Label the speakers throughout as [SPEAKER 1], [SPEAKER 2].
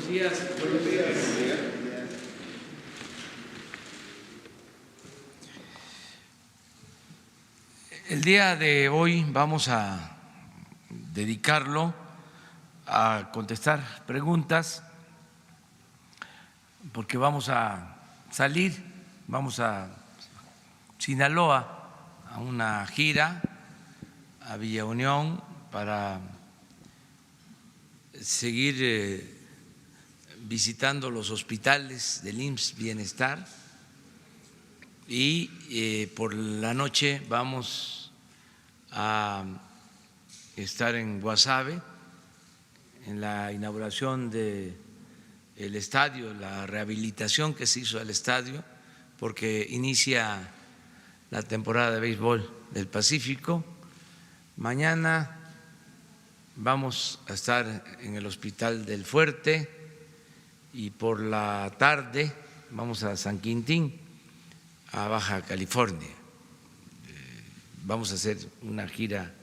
[SPEAKER 1] Buenos días. Buenos días. El día de hoy vamos a dedicarlo a contestar preguntas porque vamos a salir, vamos a Sinaloa a una gira a Villa Unión para seguir visitando los hospitales del IMSS Bienestar y por la noche vamos a estar en Guasave en la inauguración del estadio, la rehabilitación que se hizo al estadio, porque inicia la temporada de béisbol del Pacífico. Mañana vamos a estar en el Hospital del Fuerte y por la tarde vamos a San Quintín, a Baja California. Vamos a hacer una gira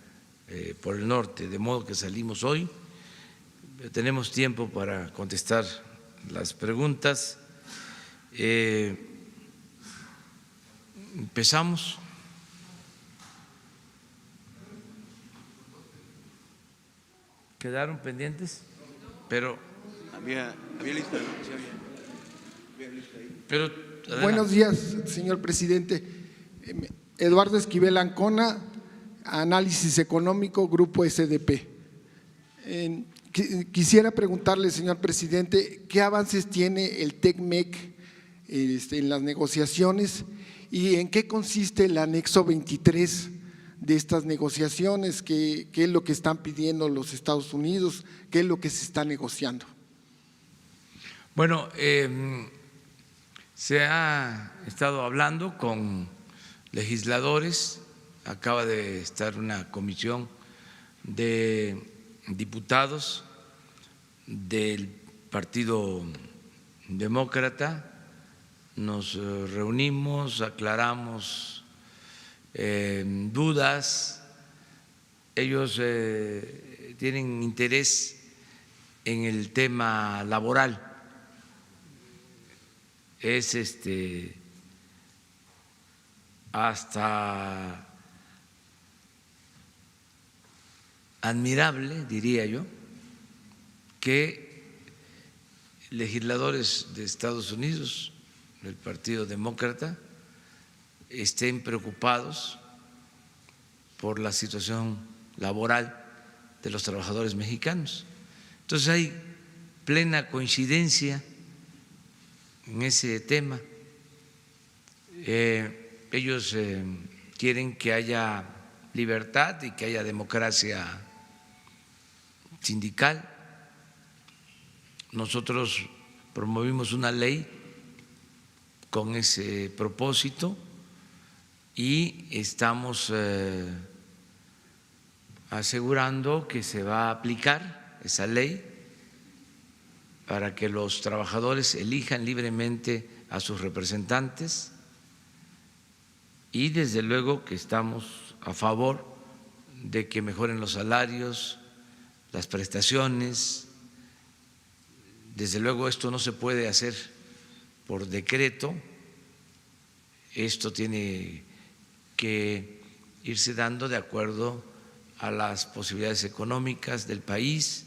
[SPEAKER 1] por el norte, de modo que salimos hoy. Tenemos tiempo para contestar las preguntas. Empezamos. ¿Quedaron pendientes? Pero
[SPEAKER 2] había lista, ¿no? Sí, había lista ahí.
[SPEAKER 3] Buenos días, señor presidente. Eduardo Esquivel Ancona, Análisis Económico, Grupo SDP. Quisiera preguntarle, señor presidente, ¿qué avances tiene el TECMEC en las negociaciones y en qué consiste el anexo 23 de estas negociaciones? ¿Qué es lo que están pidiendo los Estados Unidos? ¿Qué es lo que se está negociando?
[SPEAKER 1] Bueno, se ha estado hablando con legisladores, acaba de estar una comisión de diputados del Partido Demócrata, nos reunimos, aclaramos dudas, ellos tienen interés en el tema laboral, es hasta admirable, diría yo, que legisladores de Estados Unidos, del Partido Demócrata, estén preocupados por la situación laboral de los trabajadores mexicanos. Entonces hay plena coincidencia en ese tema. Ellos quieren que haya libertad y que haya democracia sindical. Nosotros promovimos una ley con ese propósito y estamos asegurando que se va a aplicar esa ley para que los trabajadores elijan libremente a sus representantes y desde luego que estamos a favor de que mejoren los salarios, las prestaciones. Desde luego esto no se puede hacer por decreto, esto tiene que irse dando de acuerdo a las posibilidades económicas del país,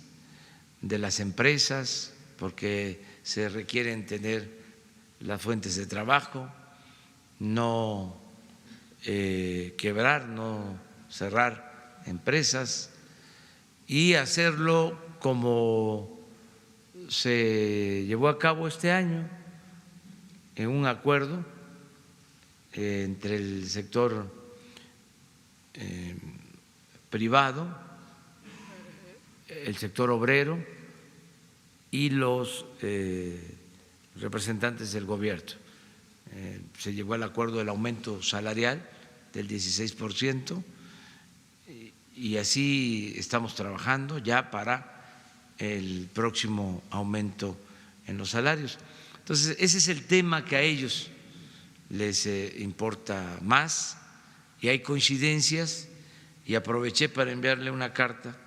[SPEAKER 1] de las empresas, porque se requieren tener las fuentes de trabajo, no quebrar, no cerrar empresas y hacerlo como se llevó a cabo este año en un acuerdo entre el sector privado, el sector obrero y los representantes del gobierno. Se llegó al acuerdo del aumento salarial del 16% y así estamos trabajando ya para el próximo aumento en los salarios. Entonces, ese es el tema que a ellos les importa más y hay coincidencias, y aproveché para enviarle una carta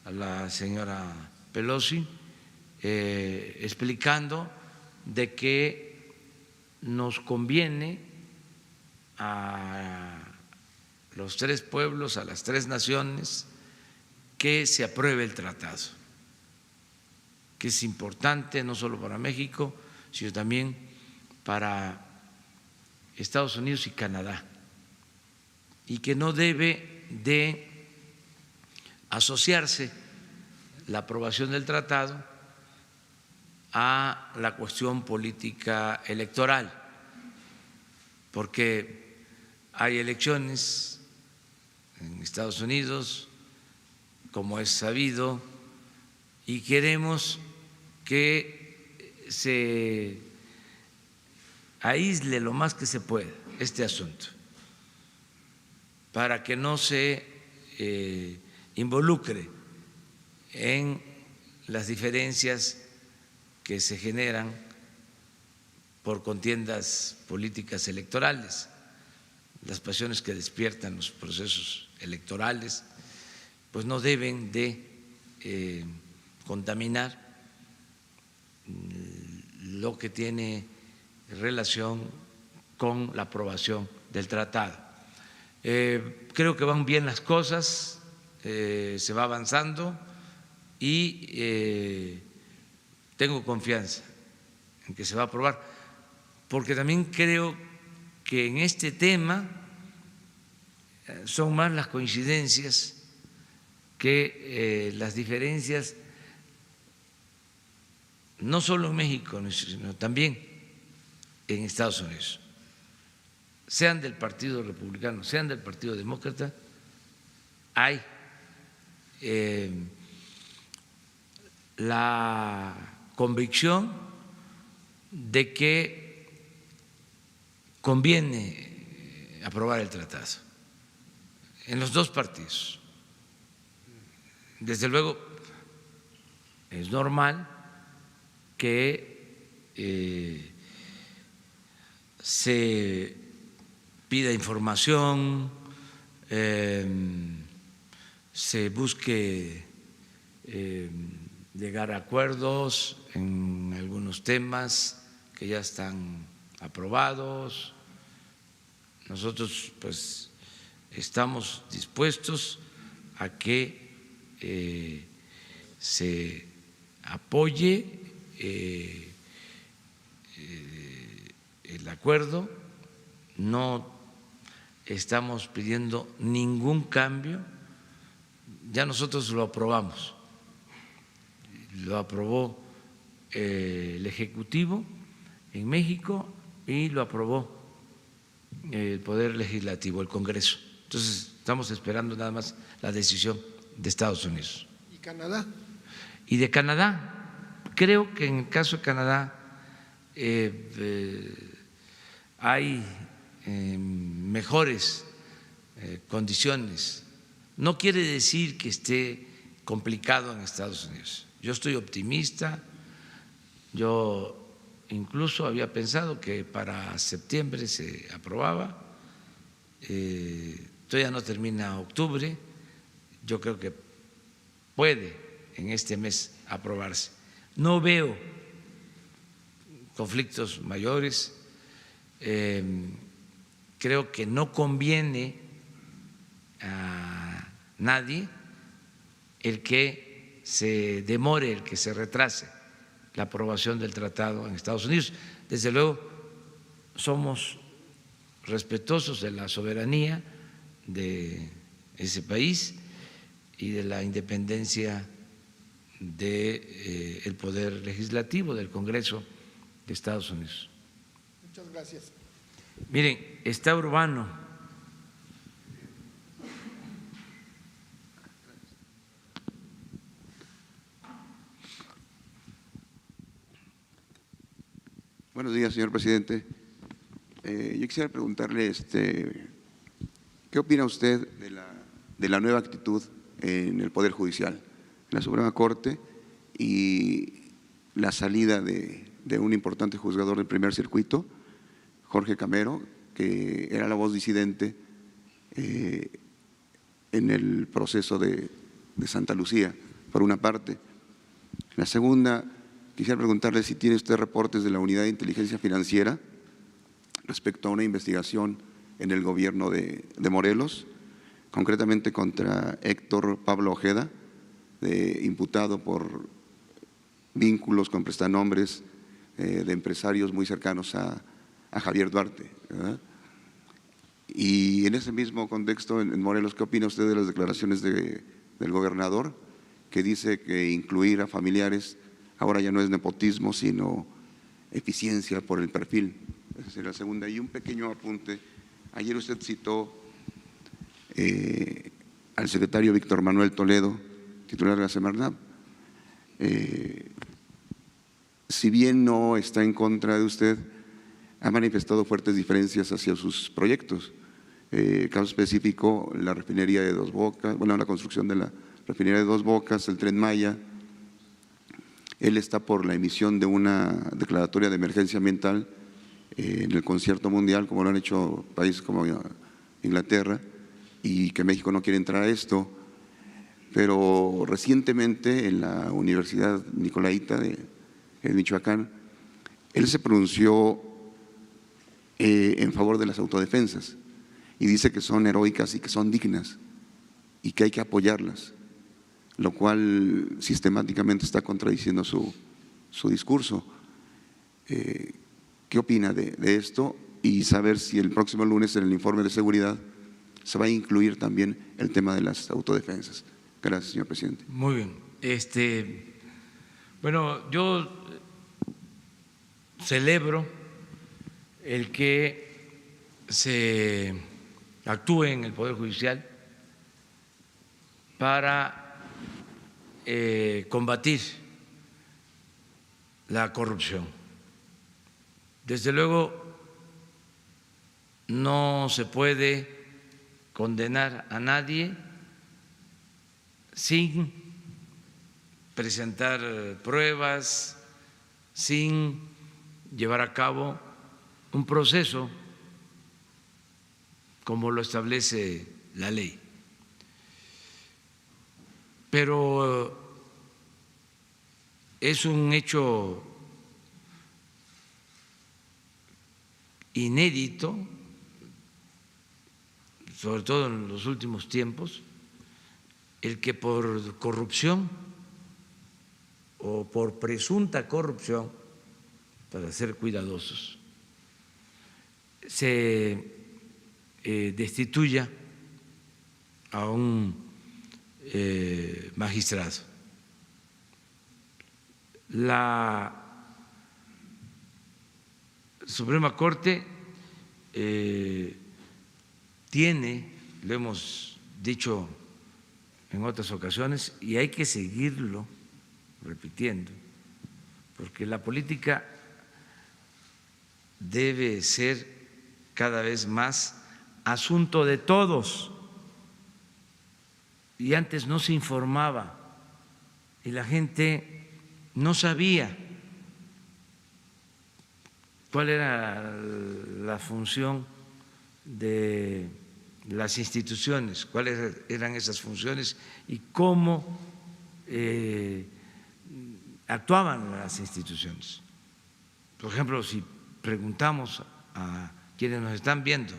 [SPEAKER 1] a la señora Pelosi explicando de que nos conviene a los tres pueblos, a las tres naciones, que se apruebe el tratado, que es importante no solo para México, sino también para Estados Unidos y Canadá, y que no debe de asociarse la aprobación del tratado a la cuestión política electoral, porque hay elecciones en Estados Unidos, como es sabido, y queremos que se aísle lo más que se pueda este asunto, para que no se involucre en las diferencias que se generan por contiendas políticas electorales, las pasiones que despiertan los procesos electorales, pues no deben de contaminar lo que tiene relación con la aprobación del tratado. Creo que van bien las cosas, se va avanzando y tengo confianza en que se va a aprobar, porque también creo que en este tema son más las coincidencias que las diferencias, no solo en México, sino también en Estados Unidos, sean del Partido Republicano, sean del Partido Demócrata, hay la convicción de que conviene aprobar el tratado en los dos partidos. Desde luego, es normal que se pida información, se busque llegar a acuerdos en algunos temas que ya están aprobados. Nosotros pues estamos dispuestos a que se apoye el acuerdo, no estamos pidiendo ningún cambio, ya nosotros lo aprobamos, lo aprobó el Ejecutivo en México y lo aprobó el Poder Legislativo, el Congreso. Entonces estamos esperando nada más la decisión de Estados Unidos.
[SPEAKER 3] ¿Y Canadá?
[SPEAKER 1] Y de Canadá, creo que en el caso de Canadá hay mejores condiciones. No quiere decir que esté complicado en Estados Unidos. Yo estoy optimista, yo incluso había pensado que para septiembre se aprobaba, todavía no termina octubre, yo creo que puede en este mes aprobarse. No veo conflictos mayores, creo que no conviene a nadie el que se demore, el que se retrase la aprobación del tratado en Estados Unidos. Desde luego, somos respetuosos de la soberanía de ese país y de la independencia del Poder Legislativo, del Congreso de Estados Unidos.
[SPEAKER 3] Muchas gracias.
[SPEAKER 1] Miren, está Urbano.
[SPEAKER 2] Buenos días, señor presidente. Yo quisiera preguntarle, ¿qué opina usted de la nueva actitud en el Poder Judicial, en la Suprema Corte, y la salida de un importante juzgador del primer circuito, Jorge Camero, que era la voz disidente en el proceso de Santa Lucía, por una parte? La segunda, quisiera preguntarle si tiene usted reportes de la Unidad de Inteligencia Financiera respecto a una investigación en el gobierno de Morelos, concretamente contra Héctor Pablo Ojeda, imputado por vínculos con prestanombres de empresarios muy cercanos a Javier Duarte, ¿verdad? Y en ese mismo contexto, en Morelos, ¿qué opina usted de las declaraciones del gobernador, que dice que incluir a familiares ahora ya no es nepotismo, sino eficiencia por el perfil? Esa sería la segunda. Y un pequeño apunte. Ayer usted citó al secretario Víctor Manuel Toledo, titular de la Semarnat. Si bien no está en contra de usted, ha manifestado fuertes diferencias hacia sus proyectos. Caso específico, la refinería de Dos Bocas, bueno, la construcción de la refinería de Dos Bocas, el Tren Maya. Él está por la emisión de una declaratoria de emergencia ambiental en el concierto mundial, como lo han hecho países como Inglaterra, y que México no quiere entrar a esto. Pero recientemente en la Universidad Nicolaita de Michoacán, él se pronunció en favor de las autodefensas y dice que son heroicas y que son dignas y que hay que apoyarlas, lo cual sistemáticamente está contradiciendo su discurso. ¿Qué opina de esto? Y saber si el próximo lunes en el informe de seguridad se va a incluir también el tema de las autodefensas. Gracias, señor presidente.
[SPEAKER 1] Muy bien. Bueno, yo celebro el que se actúe en el Poder Judicial para combatir la corrupción. Desde luego, no se puede condenar a nadie sin presentar pruebas, sin llevar a cabo un proceso como lo establece la ley. Pero es un hecho inédito, sobre todo en los últimos tiempos, el que por corrupción o por presunta corrupción, para ser cuidadosos, se destituya a un magistrado. La Suprema Corte tiene, lo hemos dicho en otras ocasiones, y hay que seguirlo repitiendo, porque la política debe ser cada vez más asunto de todos. Y antes no se informaba y la gente no sabía cuál era la función de las instituciones, cuáles eran esas funciones y cómo actuaban las instituciones. Por ejemplo, si preguntamos a quienes nos están viendo,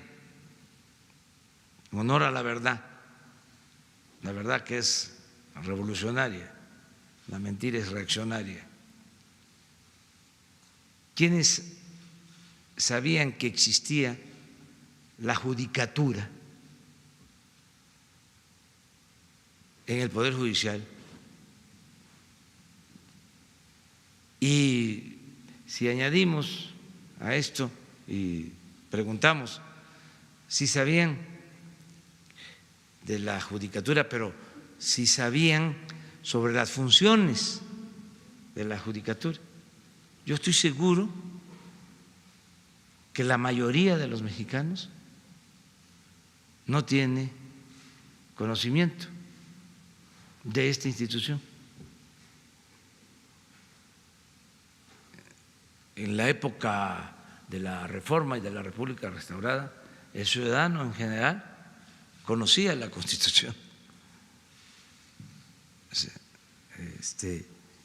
[SPEAKER 1] en honor a la verdad que es revolucionaria, la mentira es reaccionaria, ¿quiénes sabían que existía la judicatura en el Poder Judicial? Y si añadimos a esto y preguntamos si sabían de la judicatura, pero si sabían sobre las funciones de la judicatura, yo estoy seguro que la mayoría de los mexicanos no tiene conocimiento de esta institución. En la época de la Reforma y de la República Restaurada, el ciudadano en general conocía la Constitución,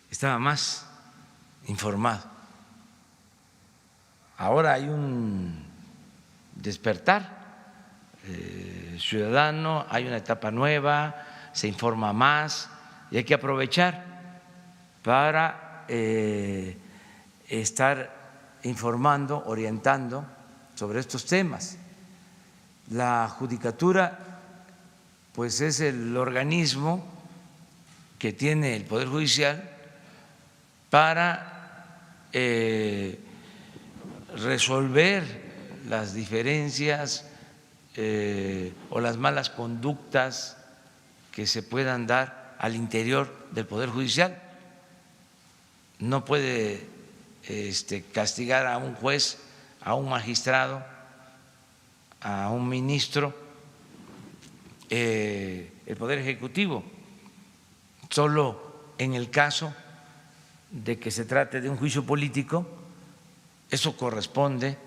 [SPEAKER 1] estaba más informado. Ahora hay un despertar ciudadano, hay una etapa nueva, se informa más y hay que aprovechar para estar informando, orientando sobre estos temas. La judicatura, pues, es el organismo que tiene el Poder Judicial para resolver las diferencias o las malas conductas que se puedan dar al interior del Poder Judicial. No puede castigar a un juez, a un magistrado, a un ministro, el Poder Ejecutivo, solo en el caso de que se trate de un juicio político. Eso corresponde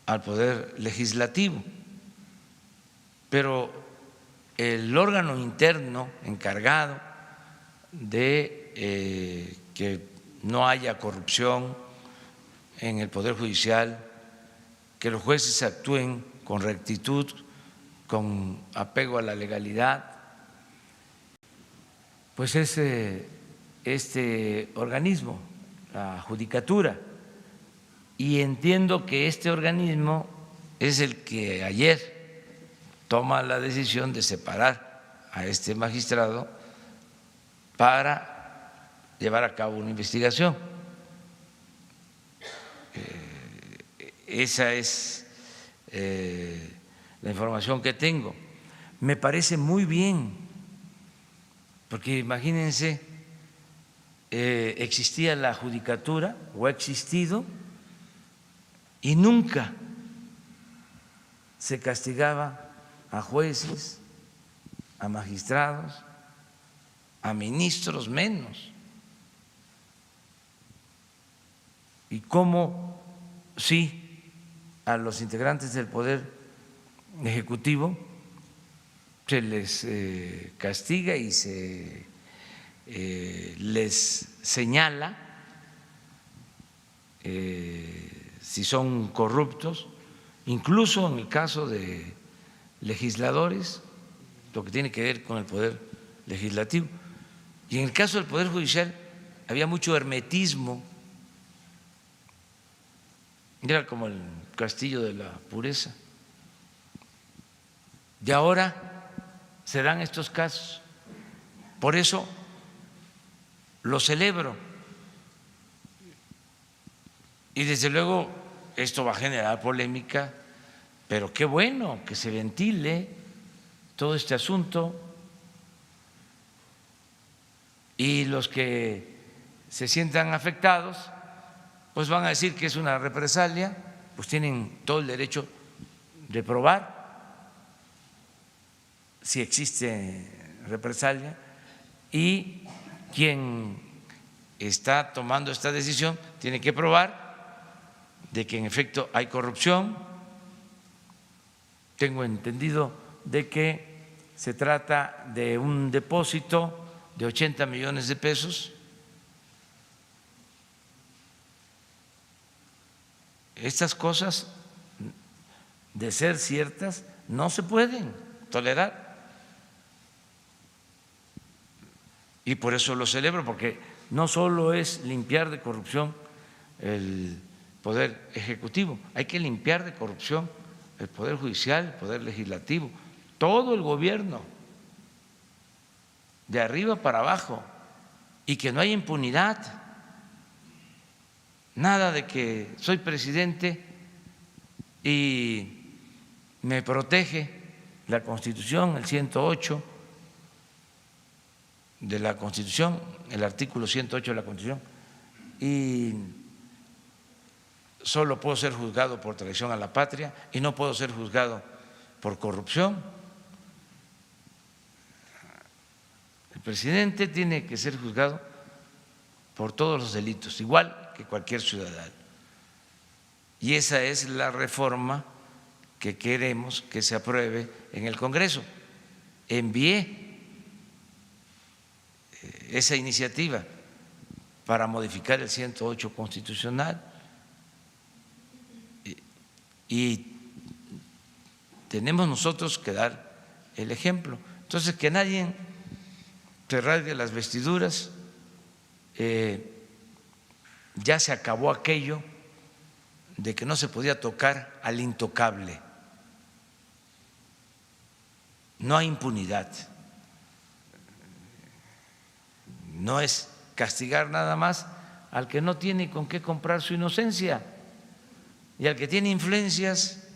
[SPEAKER 1] al Poder Legislativo, pero el órgano interno encargado de que no haya corrupción en el Poder Judicial, que los jueces actúen con rectitud, con apego a la legalidad, pues es este organismo, la Judicatura. Y entiendo que este organismo es el que ayer toma la decisión de separar a este magistrado para llevar a cabo una investigación. Esa es la información que tengo. Me parece muy bien, porque imagínense, existía la judicatura o ha existido y nunca se castigaba a jueces, a magistrados, a ministros menos. Y cómo sí a los integrantes del Poder Ejecutivo se les castiga y se les señala si son corruptos, incluso en el caso de legisladores, lo que tiene que ver con el Poder Legislativo. Y en el caso del Poder Judicial había mucho hermetismo, era como el castillo de la pureza. Y ahora se dan estos casos. Por eso lo celebro. Y desde luego esto va a generar polémica, pero qué bueno que se ventile todo este asunto. Y los que se sientan afectados, pues van a decir que es una represalia, pues tienen todo el derecho de probar si existe represalia, y quien está tomando esta decisión tiene que probar de que en efecto hay corrupción. Tengo entendido de que se trata de un depósito de 80 millones de pesos. Estas cosas, de ser ciertas, no se pueden tolerar. Y por eso lo celebro, porque no solo es limpiar de corrupción el Poder Ejecutivo, hay que limpiar de corrupción el Poder Judicial, el Poder Legislativo, todo el gobierno, de arriba para abajo, y que no haya impunidad. Nada de que soy presidente y me protege la Constitución, el 108 de la Constitución, el artículo 108 de la Constitución, y solo puedo ser juzgado por traición a la patria y no puedo ser juzgado por corrupción. El presidente tiene que ser juzgado por todos los delitos, igual que cualquier ciudadano. Y esa es la reforma que queremos que se apruebe en el Congreso. Envié esa iniciativa para modificar el 108 constitucional y tenemos nosotros que dar el ejemplo. Entonces, que nadie se rasgue las vestiduras, ya se acabó aquello de que no se podía tocar al intocable. No hay impunidad. No es castigar nada más al que no tiene con qué comprar su inocencia y al que tiene influencias,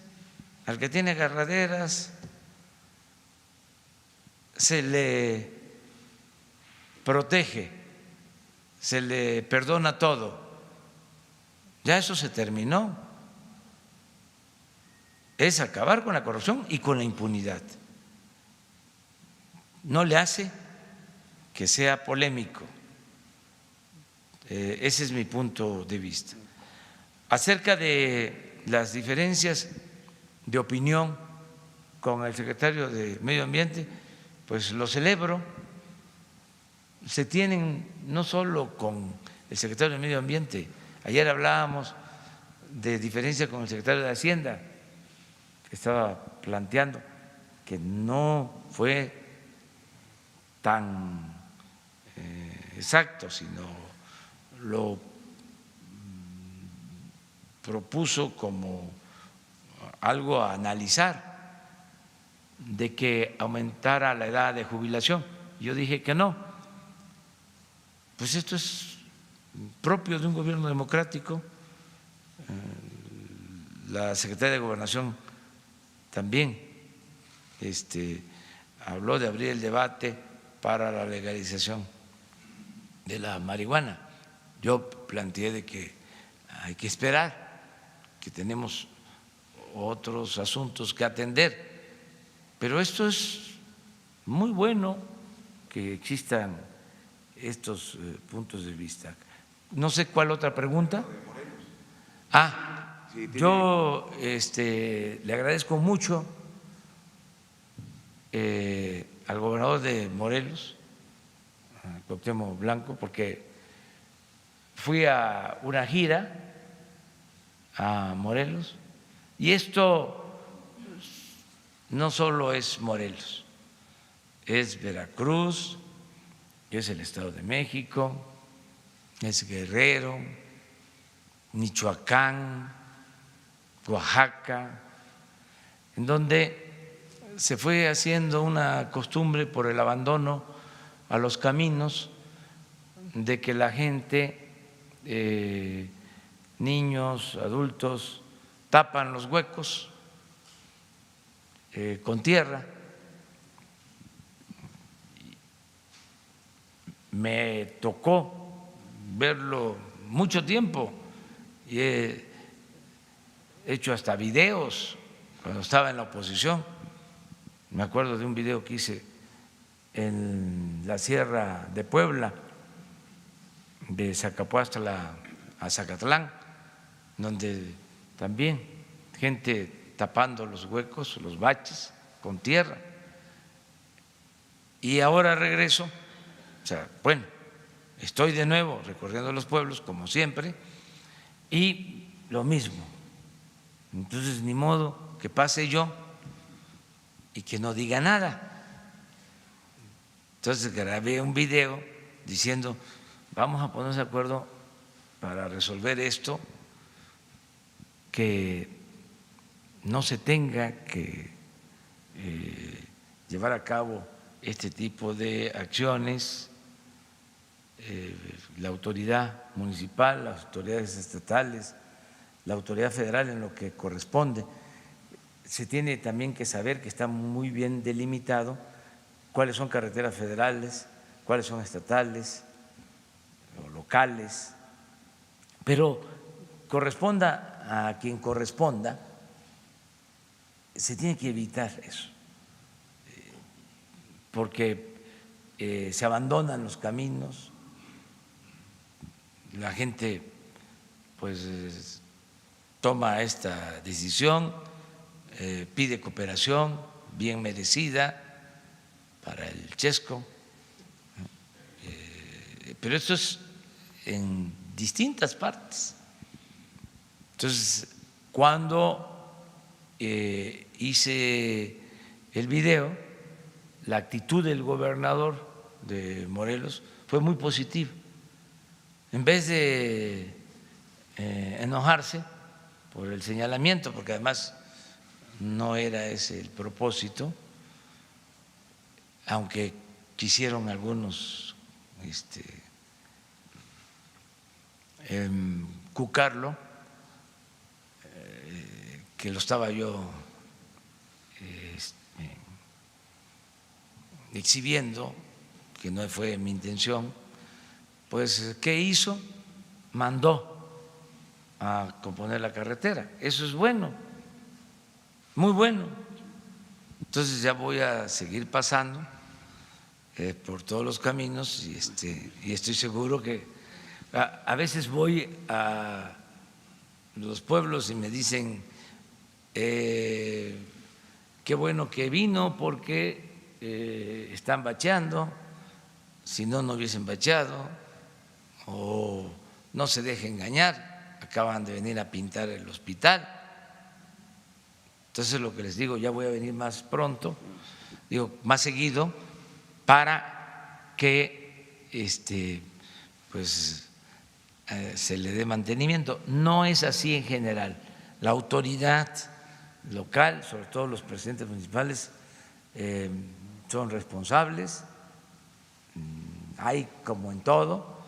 [SPEAKER 1] al que tiene agarraderas, se le protege, se le perdona todo. Ya eso se terminó. Es acabar con la corrupción y con la impunidad. No le hace que sea polémico. Ese es mi punto de vista. Acerca de las diferencias de opinión con el secretario de Medio Ambiente, pues lo celebro. Se tienen no solo con el secretario de Medio Ambiente, ayer hablábamos de diferencia con el secretario de Hacienda, que estaba planteando que no fue tan exacto, sino lo propuso como algo a analizar, de que aumentara la edad de jubilación. Yo dije que no. Pues esto es propio de un gobierno democrático. La secretaria de Gobernación también habló de abrir el debate para la legalización de la marihuana. Yo planteé de que hay que esperar, que tenemos otros asuntos que atender, pero esto es muy bueno que existan estos puntos de vista. No sé cuál otra pregunta. Yo le agradezco mucho al gobernador de Morelos, Cuauhtémoc Blanco, porque fui a una gira a Morelos y esto no solo es Morelos, es Veracruz, es el Estado de México, es Guerrero, Michoacán, Oaxaca, en donde se fue haciendo una costumbre por el abandono a los caminos, de que la gente, niños, adultos, tapan los huecos con tierra. Me tocó verlo mucho tiempo y he hecho hasta videos cuando estaba en la oposición. Me acuerdo de un video que hice en la Sierra de Puebla, de Zacapuastla a Zacatlán, donde también gente tapando los huecos, los baches con tierra. Y ahora regreso, bueno, estoy de nuevo recorriendo los pueblos como siempre y lo mismo. Entonces, ni modo que pase yo y que no diga nada. Entonces grabé un video diciendo, vamos a ponernos de acuerdo para resolver esto, que no se tenga que llevar a cabo este tipo de acciones. La autoridad municipal, las autoridades estatales, la autoridad federal en lo que corresponde. Se tiene también que saber que está muy bien delimitado cuáles son carreteras federales, cuáles son estatales o locales, pero corresponda a quien corresponda, se tiene que evitar eso, porque se abandonan los caminos, la gente pues toma esta decisión, pide cooperación bien merecida para el Chesco, pero esto es en distintas partes. Entonces, cuando hice el video, la actitud del gobernador de Morelos fue muy positiva. En vez de enojarse por el señalamiento, porque además no era ese el propósito, aunque quisieron algunos cucarlo, que lo estaba yo exhibiendo, que no fue mi intención. Pues, ¿qué hizo? Mandó a componer la carretera. Eso es bueno, muy bueno. Entonces ya voy a seguir pasando por todos los caminos y estoy seguro que a veces voy a los pueblos y me dicen qué bueno que vino porque están bacheando, si no, no hubiesen bacheado, o no se deje engañar, acaban de venir a pintar el hospital. Entonces lo que les digo, ya voy a venir más pronto, digo, más seguido, para que pues se le dé mantenimiento. No es así en general. La autoridad local, sobre todo los presidentes municipales, son responsables. Hay, como en todo,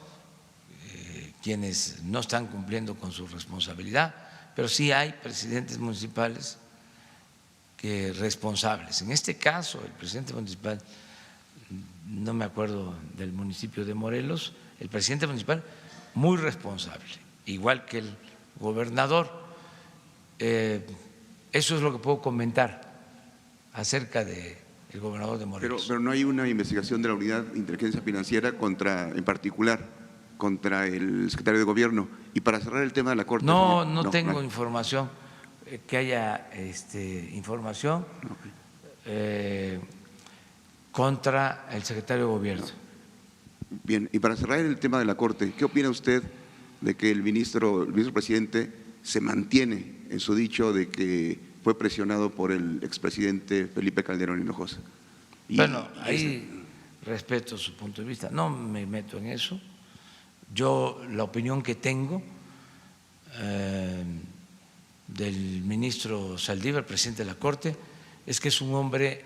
[SPEAKER 1] quienes no están cumpliendo con su responsabilidad, pero sí hay presidentes municipales que responsables. En este caso, el presidente municipal, no me acuerdo del municipio de Morelos, el presidente municipal muy responsable, igual que el gobernador. Eso es lo que puedo comentar acerca del gobernador de Morelos.
[SPEAKER 2] Pero no hay una investigación de la Unidad de Inteligencia Financiera en particular contra el secretario de Gobierno. Y para cerrar el tema de la Corte…
[SPEAKER 1] No tengo información, que haya información contra el secretario de Gobierno.
[SPEAKER 2] Bien, y para cerrar el tema de la Corte, ¿qué opina usted de que el ministro presidente se mantiene en su dicho de que fue presionado por el expresidente Felipe Calderón Hinojosa?
[SPEAKER 1] Bueno, ahí respeto su punto de vista, no me meto en eso. Yo la opinión que tengo del ministro Saldívar, presidente de la Corte, es que es un hombre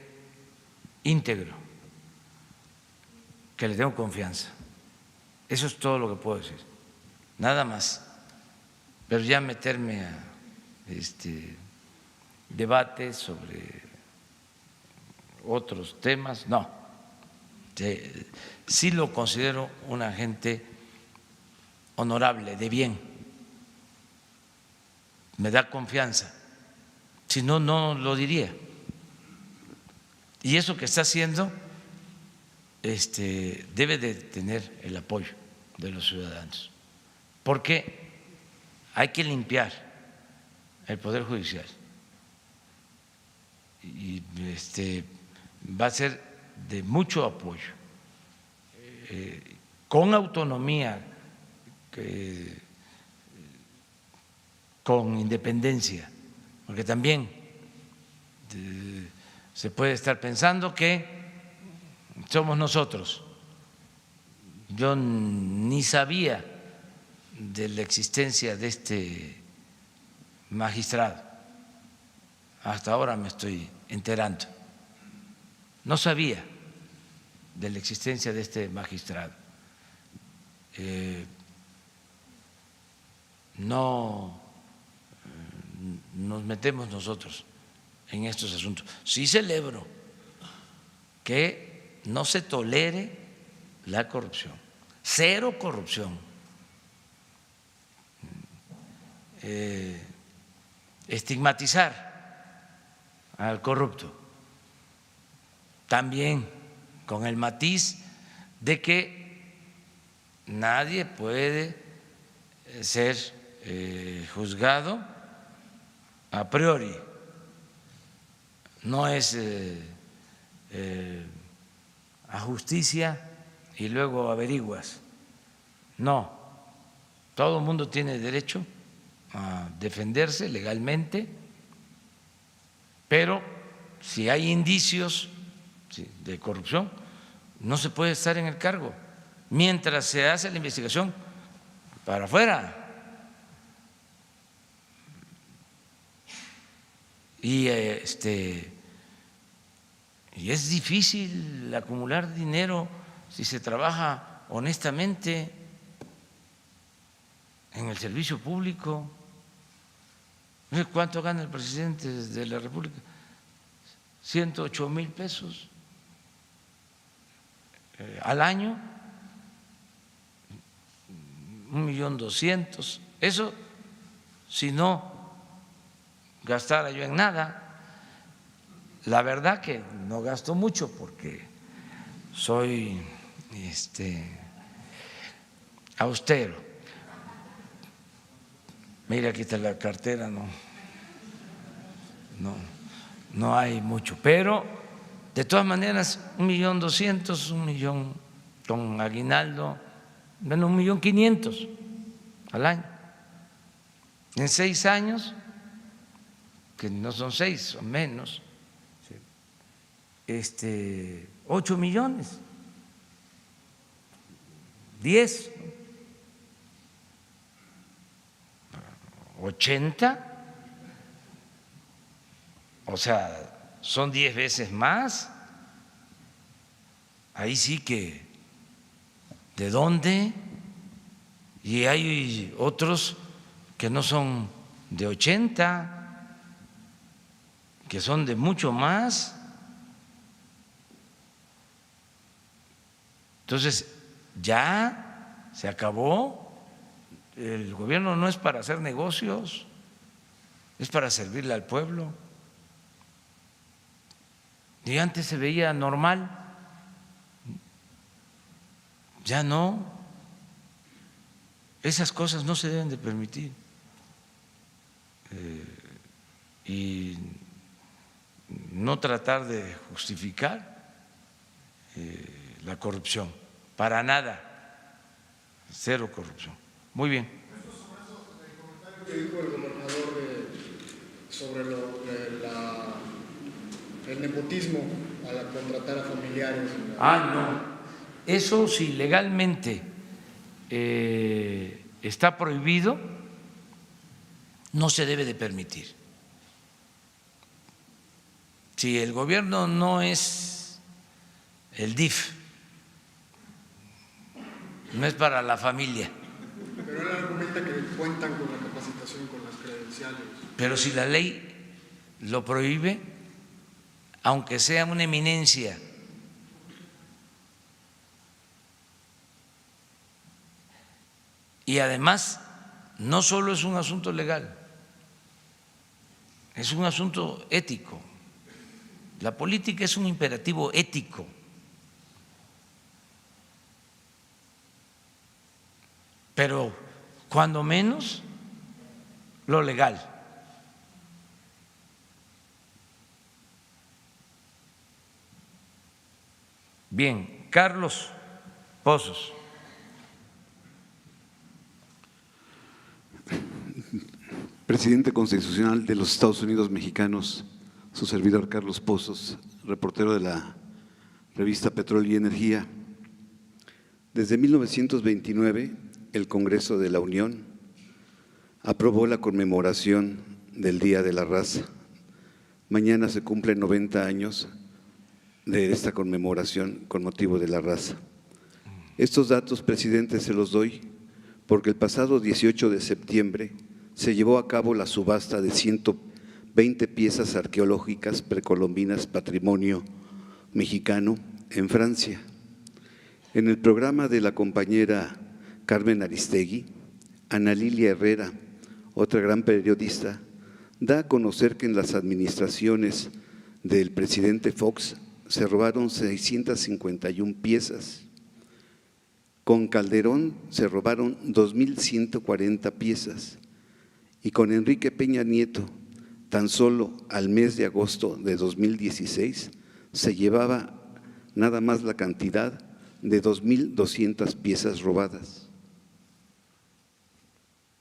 [SPEAKER 1] íntegro, que le tengo confianza. Eso es todo lo que puedo decir, nada más. Pero ya meterme a debates sobre otros temas, no. Sí lo considero una gente honorable, de bien, me da confianza, si no, no lo diría. Y eso que está haciendo debe de tener el apoyo de los ciudadanos, porque hay que limpiar el Poder Judicial y va a ser de mucho apoyo, con autonomía, con independencia, porque también se puede estar pensando que somos nosotros. Yo ni sabía de la existencia de este magistrado, hasta ahora me estoy enterando. No sabía de la existencia de este magistrado. No nos metemos nosotros en estos asuntos. Sí celebro que no se tolere la corrupción, cero corrupción. Estigmatizar al corrupto, también con el matiz de que nadie puede ser juzgado a priori, no es a justicia y luego averiguas, no, todo el mundo tiene derecho a defenderse legalmente, pero si hay indicios de corrupción, no se puede estar en el cargo mientras se hace la investigación para afuera. Y es difícil acumular dinero si se trabaja honestamente en el servicio público. No sé cuánto gana el presidente de la República, 108,000 pesos al año, 1,200,000. Eso si no gastara yo en nada. La verdad que no gasto mucho porque soy austero. Mira, aquí está la cartera, no hay mucho, pero de todas maneras 1,200,000, 1,000,000 con aguinaldo, menos 1,500,000 al año. En 6 años, que no son 6, son menos, 8 millones, 10, 80, o sea, son 10 veces más. Ahí sí que, ¿de dónde? Y hay otros que no son de 80, que son de mucho más. Entonces, ya se acabó. El gobierno no es para hacer negocios, es para servirle al pueblo. Y antes se veía normal, ya no. Esas cosas no se deben de permitir. Y no tratar de justificar la corrupción, para nada, cero corrupción. Muy bien.
[SPEAKER 4] El comentario que dijo el gobernador sobre el nepotismo al contratar a familiares.
[SPEAKER 1] No, eso si legalmente está prohibido, no se debe de permitir. Si el gobierno no es el DIF, no es para la familia.
[SPEAKER 4] Pero él argumenta que cuentan con la capacitación, con las credenciales.
[SPEAKER 1] Pero si la ley lo prohíbe, aunque sea una eminencia, y además no solo es un asunto legal, es un asunto ético. La política es un imperativo ético. Pero cuando menos lo legal. Bien, Carlos Pozos.
[SPEAKER 5] Presidente constitucional de los Estados Unidos mexicanos, su servidor Carlos Pozos, reportero de la revista Petróleo y Energía. Desde 1929, el Congreso de la Unión aprobó la conmemoración del Día de la Raza. Mañana se cumplen 90 años de esta conmemoración con motivo de la raza. Estos datos, presidente, se los doy porque el pasado 18 de septiembre se llevó a cabo la subasta de 120 piezas arqueológicas precolombinas patrimonio mexicano en Francia. En el programa de la compañera Carmen Aristegui, Ana Lilia Herrera, otra gran periodista, da a conocer que en las administraciones del presidente Fox se robaron 651 piezas. Con Calderón se robaron 2.140 piezas y con Enrique Peña Nieto, tan solo al mes de agosto de 2016, se llevaba nada más la cantidad de 2.200 piezas robadas.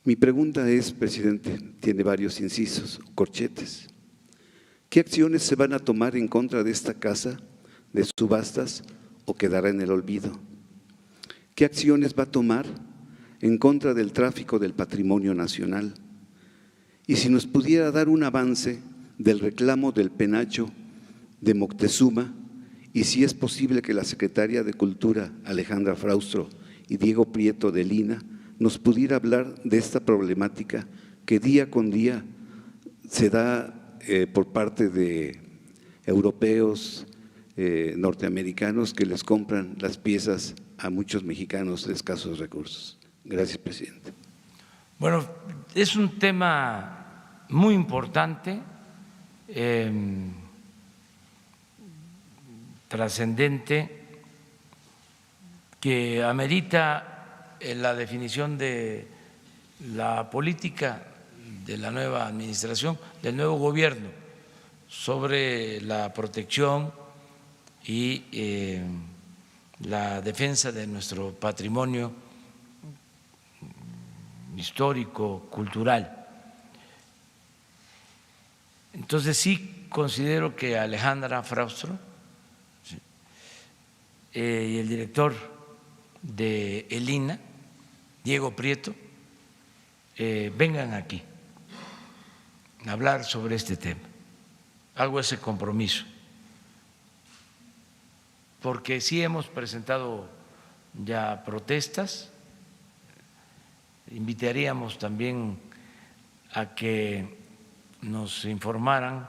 [SPEAKER 5] Mi pregunta es, presidente, tiene varios incisos, corchetes. ¿Qué acciones se van a tomar en contra de esta casa de subastas o quedará en el olvido? ¿Qué acciones va a tomar en contra del tráfico del patrimonio nacional? Y si nos pudiera dar un avance del reclamo del penacho de Moctezuma, y si es posible que la secretaria de Cultura, Alejandra Fraustro, y Diego Prieto de Lina, nos pudiera hablar de esta problemática que día con día se da por parte de europeos, norteamericanos, que les compran las piezas a muchos mexicanos de escasos recursos. Gracias, presidente.
[SPEAKER 1] Bueno, es un tema muy importante, trascendente, que amerita la definición de la política de la nueva administración, del nuevo gobierno, sobre la protección y la defensa de nuestro patrimonio histórico, cultural. Entonces sí considero que Alejandra Fraustro y el director de ELINA, Diego Prieto, vengan aquí a hablar sobre este tema. Hago ese compromiso, porque sí hemos presentado ya protestas. Invitaríamos también a que nos informaran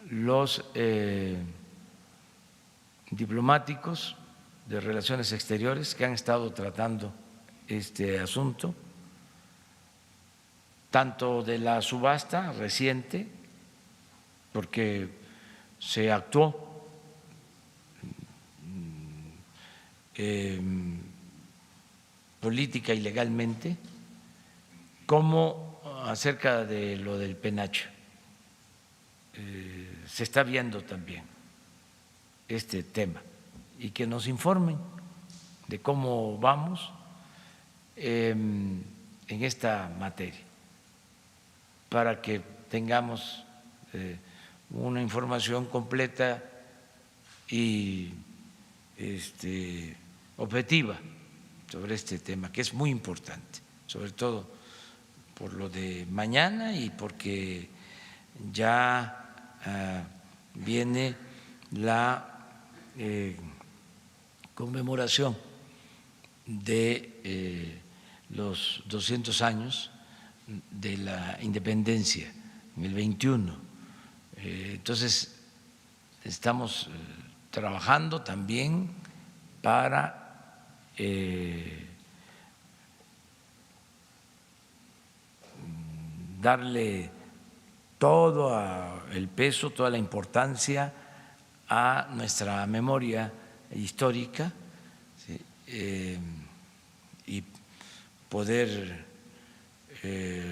[SPEAKER 1] los diplomáticos de Relaciones Exteriores que han estado tratando este asunto, tanto de la subasta reciente, porque se actuó política y legalmente, como acerca de lo del penacho. Se está viendo también este tema y que nos informen de cómo vamos en esta materia, para que tengamos una información completa y objetiva sobre este tema, que es muy importante, sobre todo por lo de mañana y porque ya viene la conmemoración de los 200 años de la independencia en el 21. Entonces, estamos trabajando también para darle todo el peso, toda la importancia a nuestra memoria histórica, ¿sí? Y poder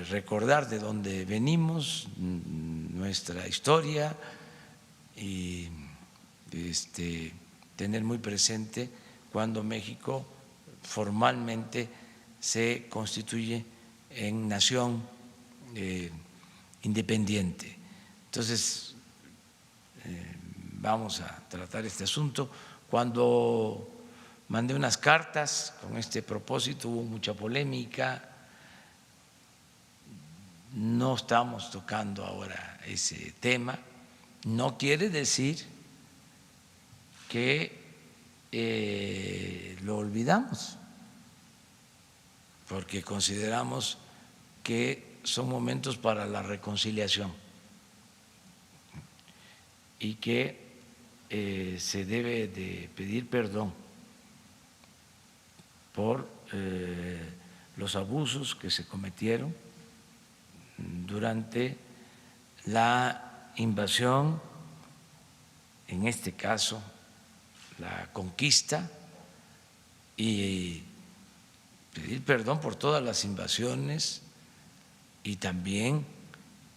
[SPEAKER 1] recordar de dónde venimos, nuestra historia, y tener muy presente cuando México formalmente se constituye en nación independiente. Entonces, vamos a tratar este asunto. Cuando mandé unas cartas con este propósito hubo mucha polémica. No estamos tocando ahora ese tema. No quiere decir que lo olvidamos, porque consideramos que son momentos para la reconciliación y que se debe de pedir perdón por los abusos que se cometieron durante la invasión, en este caso la conquista, y pedir perdón por todas las invasiones y también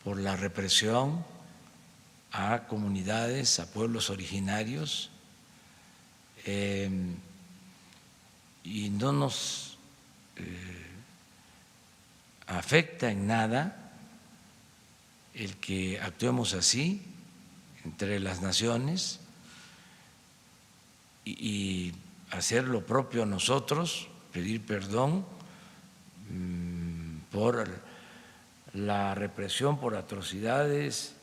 [SPEAKER 1] por la represión a comunidades, a pueblos originarios, y no nos afecta en nada el que actuemos así entre las naciones y hacer lo propio nosotros, pedir perdón por la represión, por atrocidades,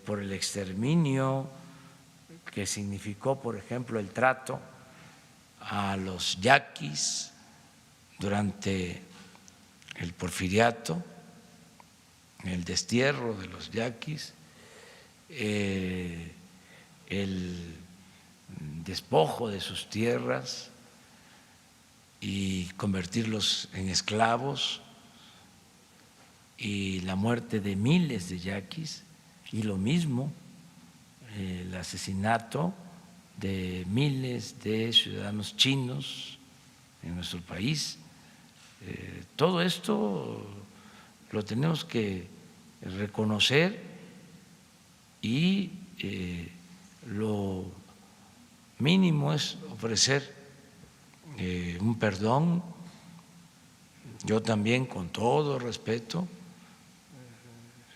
[SPEAKER 1] por el exterminio que significó, por ejemplo, el trato a los yaquis durante el porfiriato, el destierro de los yaquis, el despojo de sus tierras y convertirlos en esclavos, y la muerte de miles de yaquis, y lo mismo el asesinato de miles de ciudadanos chinos en nuestro país. Todo esto lo tenemos que reconocer y lo mínimo es ofrecer un perdón. Yo también, con todo respeto,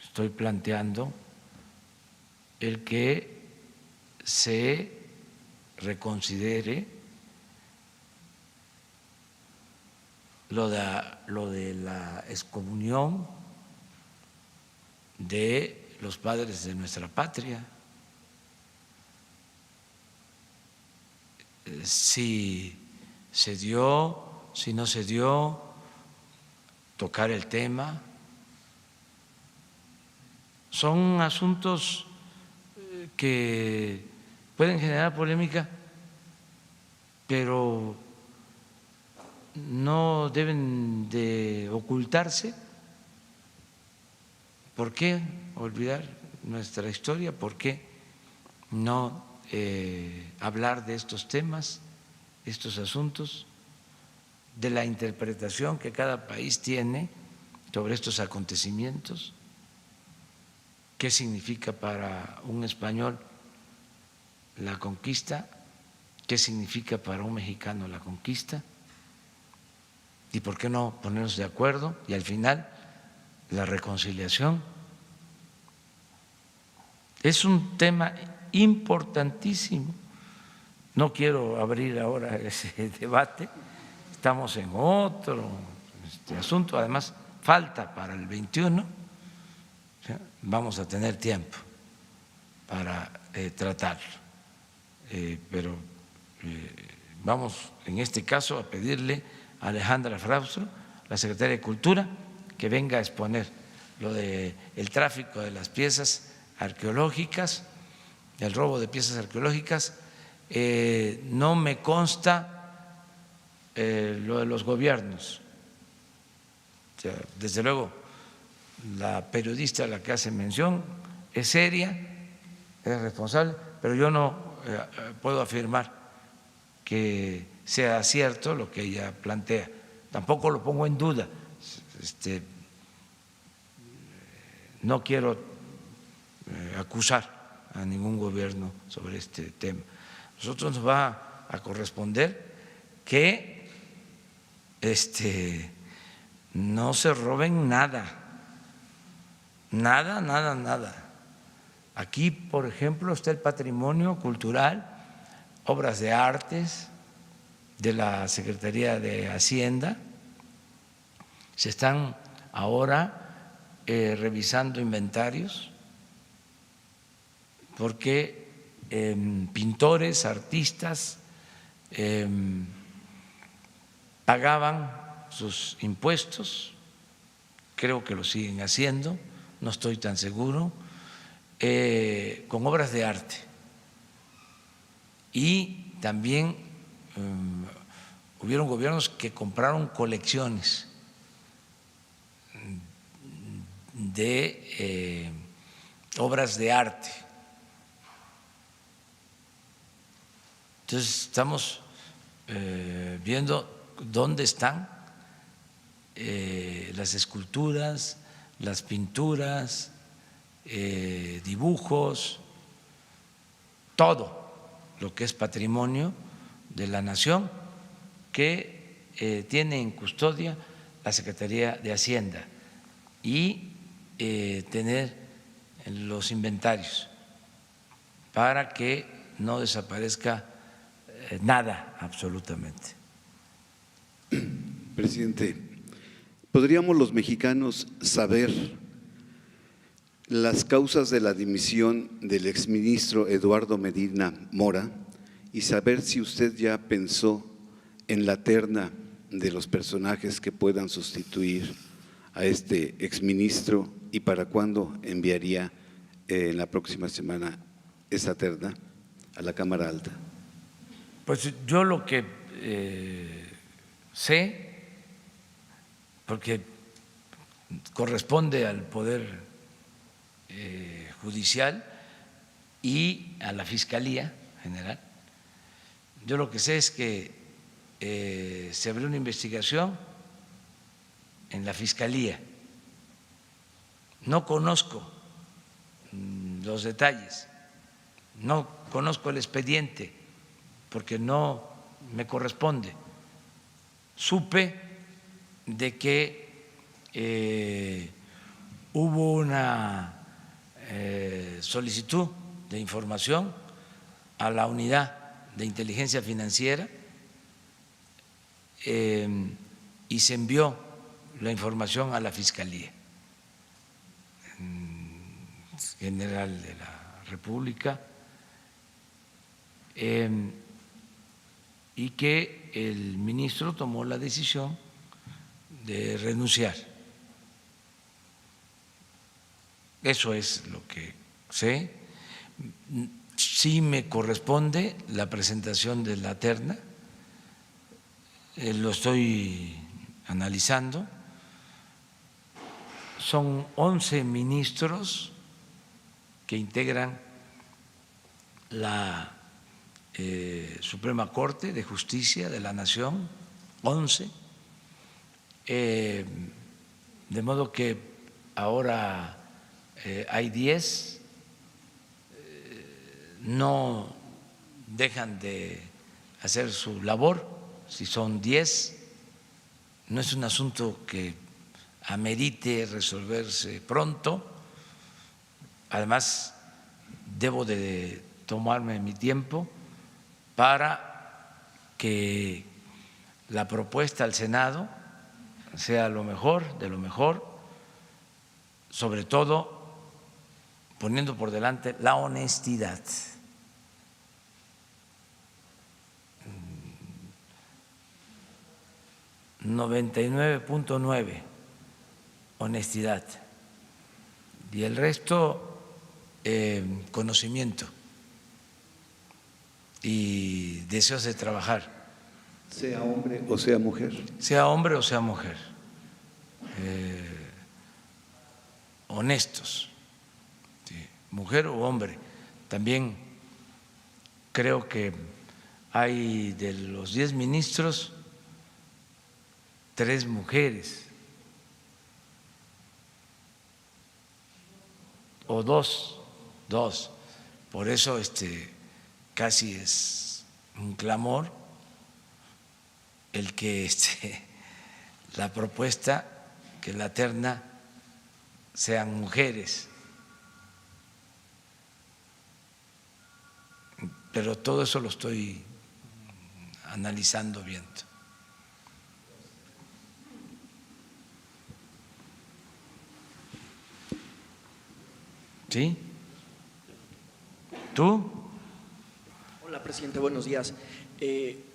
[SPEAKER 1] estoy planteando el que se reconsidere lo de la excomunión de los padres de nuestra patria. Si se dio, si no se dio, tocar el tema. Son asuntos que pueden generar polémica, pero no deben de ocultarse. ¿Por qué olvidar nuestra historia? ¿Por qué no hablar de estos temas, estos asuntos, de la interpretación que cada país tiene sobre estos acontecimientos? ¿Qué significa para un español la conquista? ¿Qué significa para un mexicano la conquista? ¿Y por qué no ponernos de acuerdo? Y al final, la reconciliación. Es un tema importantísimo. No quiero abrir ahora ese debate, estamos en otro asunto, además falta para el 21. Vamos a tener tiempo para tratarlo, pero vamos en este caso a pedirle a Alejandra Fraustro, la secretaria de Cultura, que venga a exponer lo del tráfico de las piezas arqueológicas, el robo de piezas arqueológicas. No me consta lo de los gobiernos. O sea, desde luego, la periodista a la que hace mención es seria, es responsable, pero yo no puedo afirmar que sea cierto lo que ella plantea. Tampoco lo pongo en duda. No quiero acusar a ningún gobierno sobre este tema. Nosotros nos va a corresponder que no se roben nada. Nada, nada, nada. Aquí, por ejemplo, está el patrimonio cultural, obras de artes de la Secretaría de Hacienda. Se están ahora revisando inventarios porque pintores, artistas pagaban sus impuestos, creo que lo siguen haciendo, no estoy tan seguro, con obras de arte. Y también hubieron gobiernos que compraron colecciones de obras de arte. Entonces estamos viendo dónde están las esculturas, las pinturas, dibujos, todo lo que es patrimonio de la nación que tiene en custodia la Secretaría de Hacienda y tener los inventarios para que no desaparezca nada absolutamente.
[SPEAKER 5] Presidente, ¿podríamos los mexicanos saber las causas de la dimisión del exministro Eduardo Medina Mora y saber si usted ya pensó en la terna de los personajes que puedan sustituir a este exministro y para cuándo enviaría en la próxima semana esa terna a la Cámara Alta?
[SPEAKER 1] Pues yo lo que sé, porque corresponde al Poder Judicial y a la Fiscalía General, yo lo que sé es que se abrió una investigación en la Fiscalía. No conozco los detalles, no conozco el expediente porque no me corresponde. Supe de que hubo una solicitud de información a la unidad de inteligencia financiera y se envió la información a la Fiscalía General de la República y que el ministro tomó la decisión de renunciar. Eso es lo que sé. Sí me corresponde la presentación de la terna, lo estoy analizando. Son 11 ministros que integran la Suprema Corte de Justicia de la Nación, 11, de modo que ahora hay 10, no dejan de hacer su labor, si son 10, no es un asunto que amerite resolverse pronto, además debo de tomarme mi tiempo para que la propuesta al Senado sea lo mejor, de lo mejor, sobre todo poniendo por delante la honestidad. 99.9 honestidad y el resto conocimiento y deseos de trabajar.
[SPEAKER 5] Sea hombre o sea mujer.
[SPEAKER 1] Sea hombre o sea mujer. Honestos, ¿sí? Mujer o hombre. También creo que hay de los 10 ministros 3 mujeres o dos. Por eso casi es un clamor el que la propuesta que la terna sean mujeres. Pero todo eso lo estoy analizando bien. ¿Sí? ¿Tú?
[SPEAKER 6] Hola, presidente, buenos días.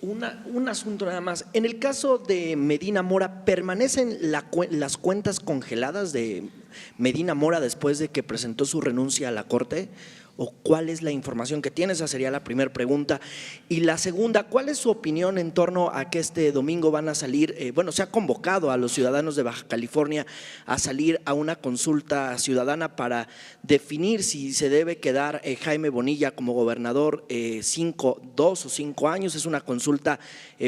[SPEAKER 6] Un asunto nada más. En el caso de Medina Mora, ¿permanecen las cuentas congeladas de Medina Mora después de que presentó su renuncia a la Corte? ¿O cuál es la información que tiene? Esa sería la primera pregunta. Y la segunda, ¿cuál es su opinión en torno a que este domingo van a salir, se ha convocado a los ciudadanos de Baja California a salir a una consulta ciudadana para definir si se debe quedar Jaime Bonilla como gobernador 2 o 5 años? Es una consulta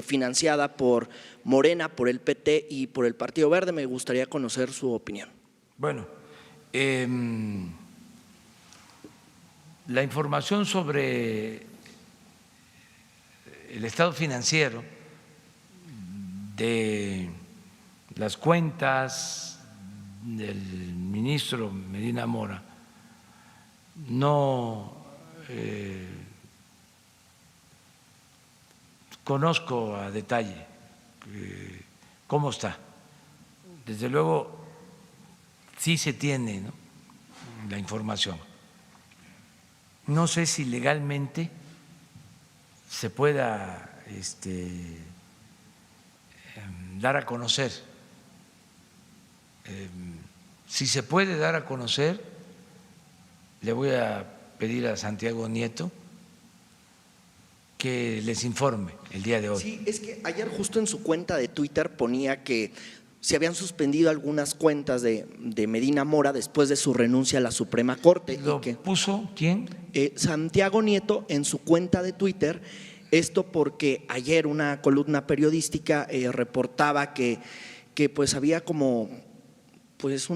[SPEAKER 6] financiada por Morena, por el PT y por el Partido Verde. Me gustaría conocer su opinión.
[SPEAKER 1] Bueno, la información sobre el estado financiero de las cuentas del ministro Medina Mora no conozco a detalle cómo está. Desde luego sí se tiene, ¿no?, la información. No sé si legalmente se pueda dar a conocer. Si se puede dar a conocer, le voy a pedir a Santiago Nieto que les informe el día de hoy.
[SPEAKER 6] Sí, es que ayer justo en su cuenta de Twitter ponía que se habían suspendido algunas cuentas de Medina Mora después de su renuncia a la Suprema Corte.
[SPEAKER 1] ¿Lo puso quién?
[SPEAKER 6] Santiago Nieto en su cuenta de Twitter. Esto porque ayer una columna periodística reportaba que pues había como pues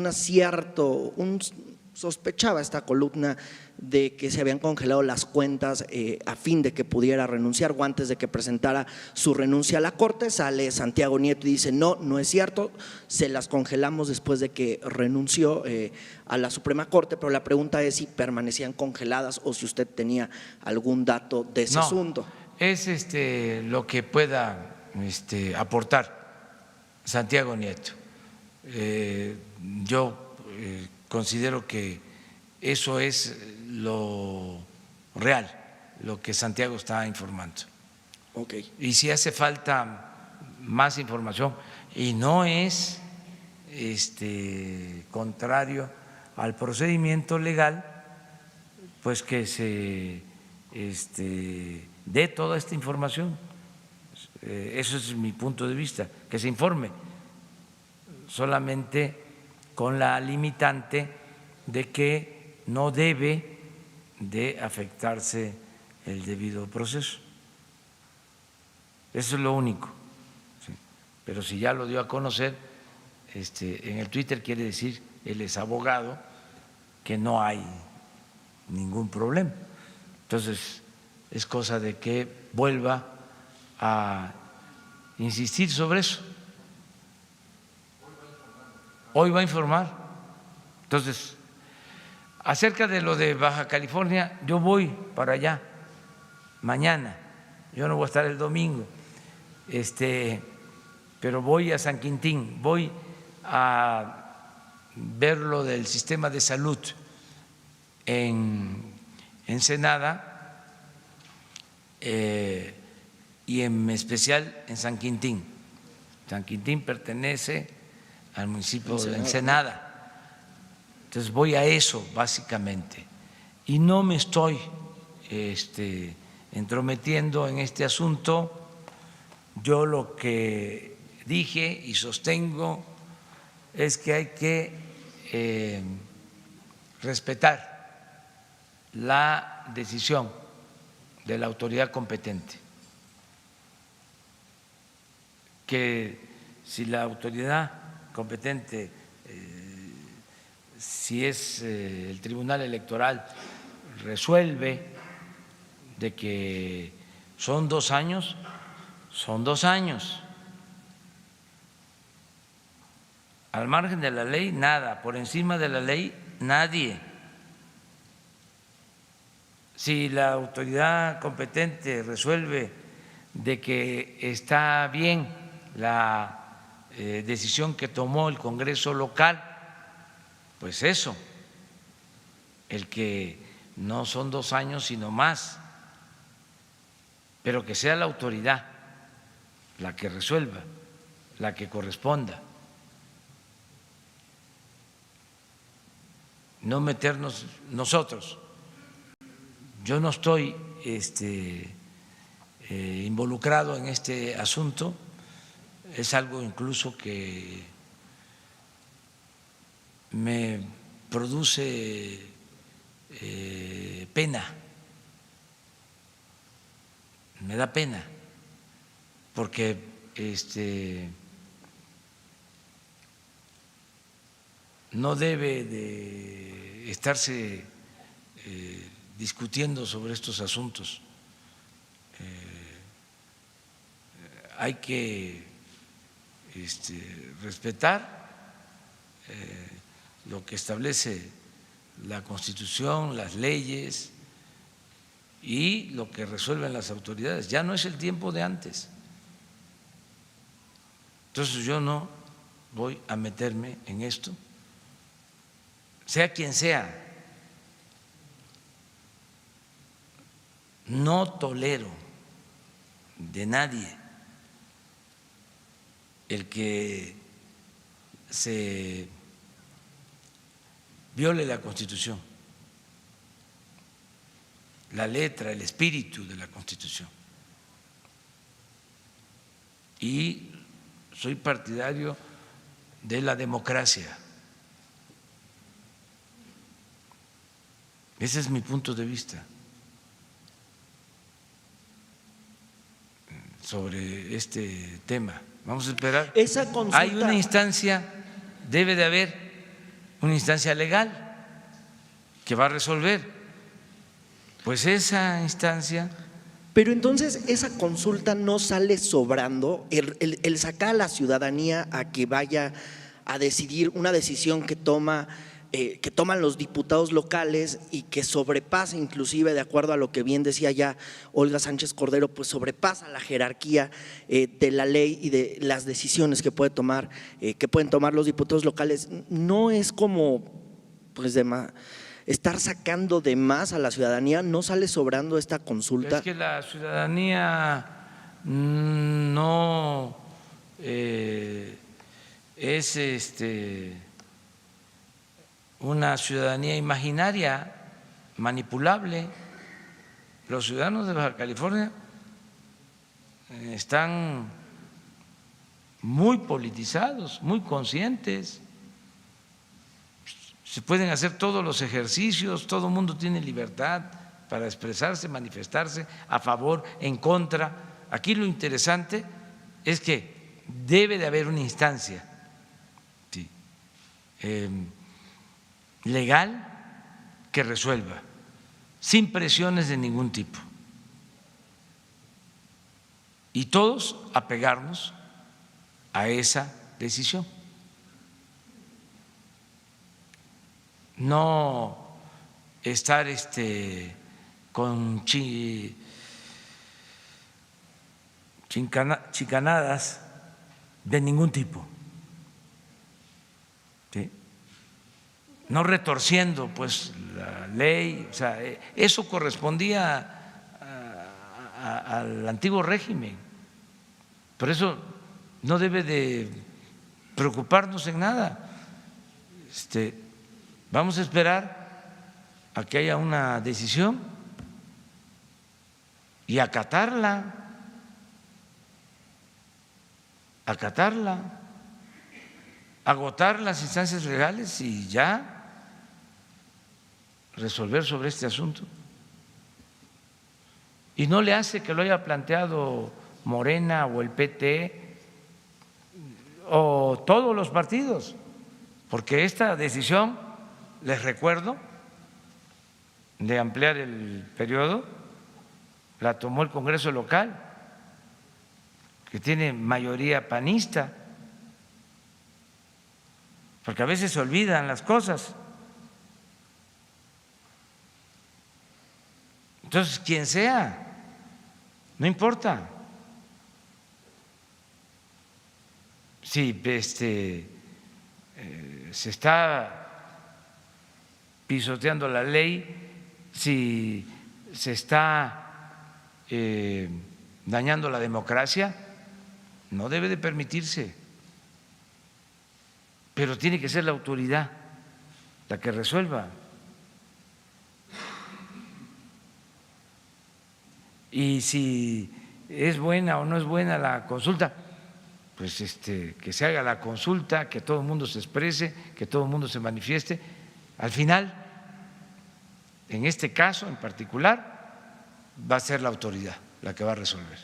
[SPEAKER 6] sospechaba esta columna de que se habían congelado las cuentas a fin de que pudiera renunciar o antes de que presentara su renuncia a la Corte. Sale Santiago Nieto y dice no es cierto, se las congelamos después de que renunció a la Suprema Corte, pero la pregunta es si permanecían congeladas o si usted tenía algún dato de ese asunto.
[SPEAKER 1] Es lo que pueda aportar Santiago Nieto. Yo considero que eso es lo real, lo que Santiago está informando.
[SPEAKER 6] Okay.
[SPEAKER 1] Y si hace falta más información, y no es contrario al procedimiento legal, pues que se dé toda esta información. Eso es mi punto de vista, que se informe, solamente con la limitante de que no debe de afectarse el debido proceso. Eso es lo único. Sí. Pero si ya lo dio a conocer en el Twitter, quiere decir, él es abogado, que no hay ningún problema. Entonces, es cosa de que vuelva a insistir sobre eso. Hoy va a informar. Entonces, acerca de lo de Baja California, yo voy para allá mañana. Yo no voy a estar el domingo, pero voy a San Quintín, voy a ver lo del sistema de salud en Ensenada y en especial en San Quintín. San Quintín pertenece al municipio de Ensenada. Entonces voy a eso básicamente y no me estoy entrometiendo en este asunto. Yo lo que dije y sostengo es que hay que respetar la decisión de la autoridad competente, que si la autoridad competente, si es el Tribunal Electoral, resuelve de que son 2 años, son 2 años. Al margen de la ley, nada. Por encima de la ley, nadie. Si la autoridad competente resuelve de que está bien la decisión que tomó el Congreso local, pues eso, el que no son 2 años sino más, pero que sea la autoridad la que resuelva, la que corresponda. No meternos nosotros. Yo no estoy involucrado en este asunto, es algo incluso que me produce pena, me da pena, porque no debe de estarse discutiendo sobre estos asuntos. Hay que respetar lo que establece la Constitución, las leyes y lo que resuelven las autoridades. Ya no es el tiempo de antes. Entonces yo no voy a meterme en esto, sea quien sea. No tolero de nadie el que se viole la Constitución, la letra, el espíritu de la Constitución. Y soy partidario de la democracia. Ese es mi punto de vista sobre este tema. Vamos a esperar.
[SPEAKER 6] Esa consulta…
[SPEAKER 1] Hay una instancia, debe de haber una instancia legal que va a resolver. Pues esa instancia…
[SPEAKER 6] Pero entonces esa consulta no sale sobrando, el sacar a la ciudadanía a que vaya a decidir una decisión que toman los diputados locales y que sobrepasa, inclusive de acuerdo a lo que bien decía ya Olga Sánchez Cordero, pues sobrepasa la jerarquía de la ley y de las decisiones que pueden tomar los diputados locales. No es como pues estar sacando de más a la ciudadanía. ¿No sale sobrando esta consulta?
[SPEAKER 1] Es que la ciudadanía no es una ciudadanía imaginaria, manipulable. Los ciudadanos de Baja California están muy politizados, muy conscientes. Se pueden hacer todos los ejercicios, todo el mundo tiene libertad para expresarse, manifestarse a favor, en contra. Aquí lo interesante es que debe de haber una instancia legal que resuelva, sin presiones de ningún tipo. Y todos apegarnos a esa decisión. No estar con chicanadas de ningún tipo, ¿sí? No retorciendo pues la ley, o sea, eso correspondía al antiguo régimen. Por eso no debe de preocuparnos en nada. Vamos a esperar a que haya una decisión y acatarla, agotar las instancias legales y ya resolver sobre este asunto. Y no le hace que lo haya planteado Morena o el PT o todos los partidos, porque esta decisión, les recuerdo, de ampliar el periodo, la tomó el Congreso local, que tiene mayoría panista, porque a veces se olvidan las cosas. Entonces, quien sea, no importa. Si se está pisoteando la ley, si se está dañando la democracia, no debe de permitirse. Pero tiene que ser la autoridad la que resuelva. Y si es buena o no es buena la consulta, pues que se haga la consulta, que todo el mundo se exprese, que todo el mundo se manifieste. Al final, en este caso en particular, va a ser la autoridad la que va a resolver.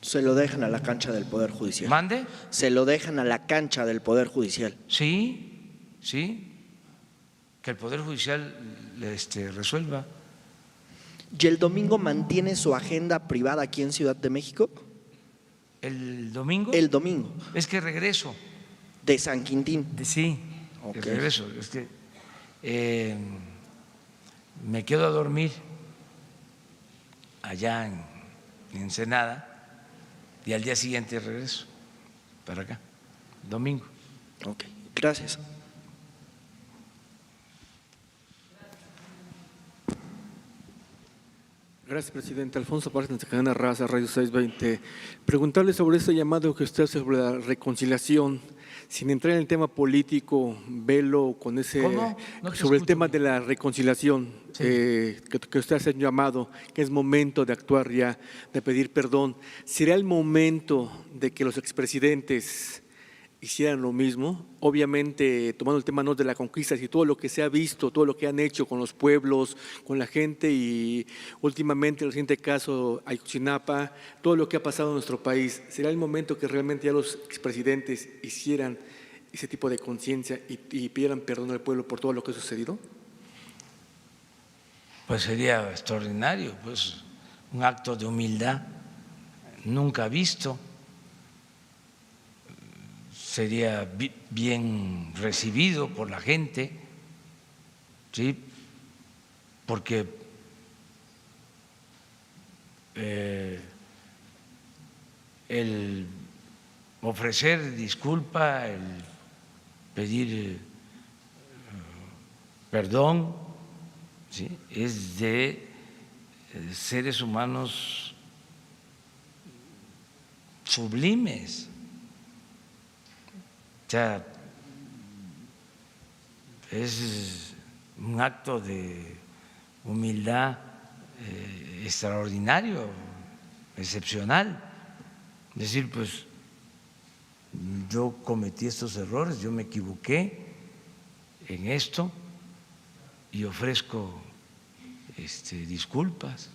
[SPEAKER 6] Se lo dejan a la cancha del Poder Judicial.
[SPEAKER 1] ¿Mande?
[SPEAKER 6] Se lo dejan a la cancha del Poder Judicial.
[SPEAKER 1] Sí, que el Poder Judicial resuelva.
[SPEAKER 6] ¿Y el domingo mantiene su agenda privada aquí en Ciudad de México?
[SPEAKER 1] ¿El domingo?
[SPEAKER 6] El domingo,
[SPEAKER 1] Es que regreso.
[SPEAKER 6] de San Quintín.
[SPEAKER 1] Sí,
[SPEAKER 6] Ok.
[SPEAKER 1] regreso. Es que me quedo a dormir allá en Ensenada y al día siguiente regreso para acá, domingo.
[SPEAKER 6] Ok, gracias.
[SPEAKER 4] Gracias, presidente. Alfonso Párez, de Cadena Raza, Radio 620. Preguntarle sobre este llamado que usted hace sobre la reconciliación, sin entrar en el tema político, velo con ese…
[SPEAKER 1] ¿Cómo? No te
[SPEAKER 4] sobre el
[SPEAKER 1] escucho
[SPEAKER 4] tema
[SPEAKER 1] bien.
[SPEAKER 4] de la reconciliación,
[SPEAKER 1] Sí.
[SPEAKER 4] que usted hace un llamado, que es momento de actuar ya, de pedir perdón. ¿Será el momento de que los expresidentes hicieran lo mismo? Obviamente, tomando el tema no de la conquista, y todo lo que se ha visto, todo lo que han hecho con los pueblos, con la gente y últimamente el reciente caso Ayotzinapa, todo lo que ha pasado en nuestro país, ¿será el momento que realmente ya los expresidentes hicieran ese tipo de conciencia y pidieran perdón al pueblo por todo lo que ha sucedido?
[SPEAKER 1] Pues sería extraordinario, pues un acto de humildad nunca visto. Sería bien recibido por la gente, ¿sí? Porque el ofrecer disculpa, el pedir perdón, ¿sí? Es de seres humanos sublimes. O sea, es un acto de humildad extraordinario, excepcional. Es decir, pues yo cometí estos errores, yo me equivoqué en esto y ofrezco disculpas.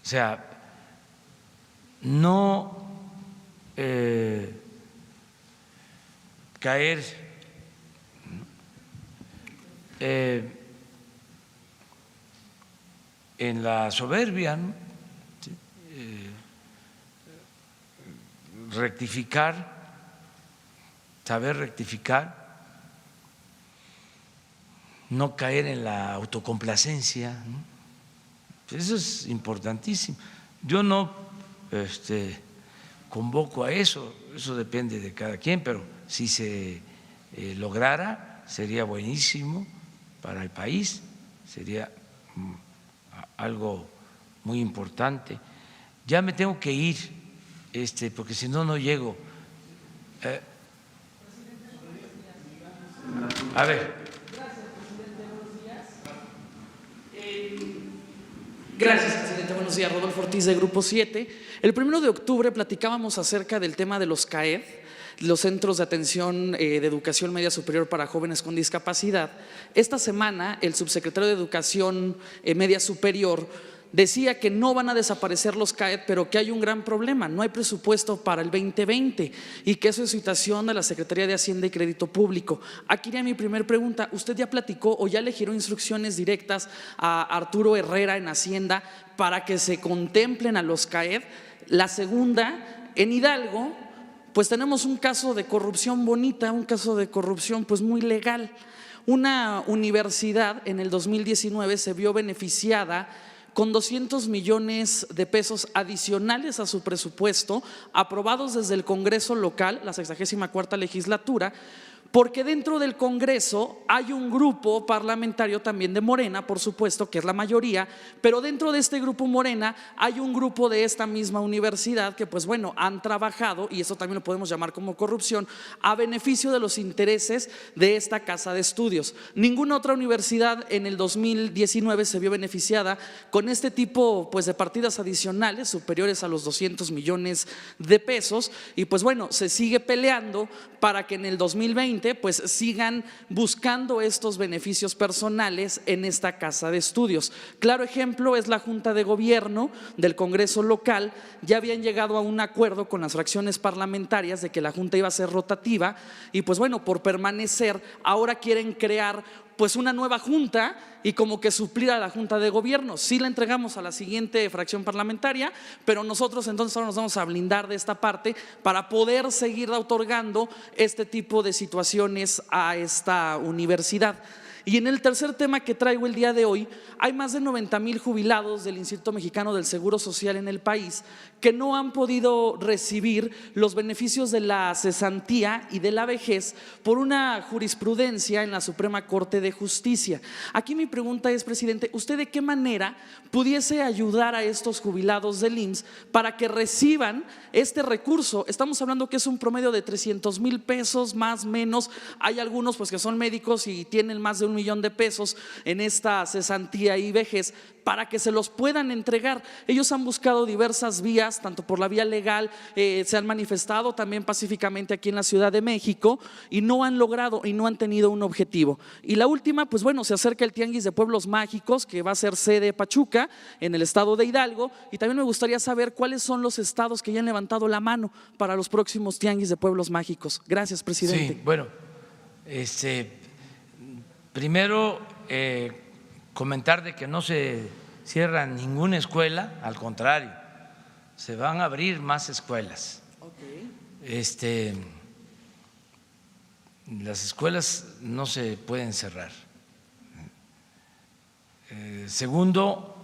[SPEAKER 1] O sea, no caer en la soberbia, ¿no? ¿Sí? Rectificar, saber rectificar, no caer en la autocomplacencia, ¿no? Eso es importantísimo. Yo no convoco a eso, eso depende de cada quien, pero si se lograra sería buenísimo para el país, sería algo muy importante. Ya me tengo que ir, porque si no, no llego. A ver.
[SPEAKER 7] Gracias, presidente. Buenos días. Rodolfo Ortiz, de Grupo 7. El 1 de octubre platicábamos acerca del tema de los CAED, los Centros de Atención de Educación Media Superior para Jóvenes con Discapacidad. Esta semana, el subsecretario de Educación Media Superior decía que no van a desaparecer los CAED, pero que hay un gran problema, no hay presupuesto para el 2020 y que eso es situación de la Secretaría de Hacienda y Crédito Público. Aquí iría mi primer pregunta, ¿usted ya platicó o ya le giró instrucciones directas a Arturo Herrera en Hacienda para que se contemplen a los CAED? La segunda, en Hidalgo, pues tenemos un caso de corrupción bonita, un caso de corrupción pues muy legal. Una universidad en el 2019 se vio beneficiada con 200 millones de pesos adicionales a su presupuesto, aprobados desde el Congreso local, la 64ª legislatura, porque dentro del Congreso hay un grupo parlamentario también de Morena, por supuesto, que es la mayoría, pero dentro de este grupo Morena hay un grupo de esta misma universidad que pues bueno, han trabajado, y eso también lo podemos llamar como corrupción, a beneficio de los intereses de esta casa de estudios. Ninguna otra universidad en el 2019 se vio beneficiada con este tipo pues de partidas adicionales superiores a los 200 millones de pesos, y pues bueno, se sigue peleando para que en el 2020 pues sigan buscando estos beneficios personales en esta casa de estudios. Claro ejemplo es la Junta de Gobierno del Congreso local. Ya habían llegado a un acuerdo con las fracciones parlamentarias de que la Junta iba a ser rotativa y pues bueno, por permanecer ahora quieren crear pues una nueva junta y como que suplir a la Junta de Gobierno. Sí la entregamos a la siguiente fracción parlamentaria, pero nosotros entonces ahora nos vamos a blindar de esta parte para poder seguir otorgando este tipo de situaciones a esta universidad. Y en el tercer tema que traigo el día de hoy, hay más de 90,000 jubilados del Instituto Mexicano del Seguro Social en el país que no han podido recibir los beneficios de la cesantía y de la vejez por una jurisprudencia en la Suprema Corte de Justicia. Aquí mi pregunta es, presidente, ¿usted de qué manera pudiese ayudar a estos jubilados del IMSS para que reciban este recurso? Estamos hablando que es un promedio de 300,000 pesos, más o menos. Hay algunos pues que son médicos y tienen más de 1 millón de pesos en esta cesantía y vejez para que se los puedan entregar. Ellos han buscado diversas vías, tanto por la vía legal, se han manifestado también pacíficamente aquí en la Ciudad de México y no han logrado y no han tenido un objetivo. Y la última, pues bueno, se acerca el Tianguis de Pueblos Mágicos que va a ser sede Pachuca en el estado de Hidalgo, y también me gustaría saber cuáles son los estados que ya han levantado la mano para los próximos Tianguis de Pueblos Mágicos. Gracias, presidente.
[SPEAKER 1] Sí, bueno, primero, comentar de que no se cierra ninguna escuela, al contrario, se van a abrir más escuelas. Las escuelas no se pueden cerrar. Segundo,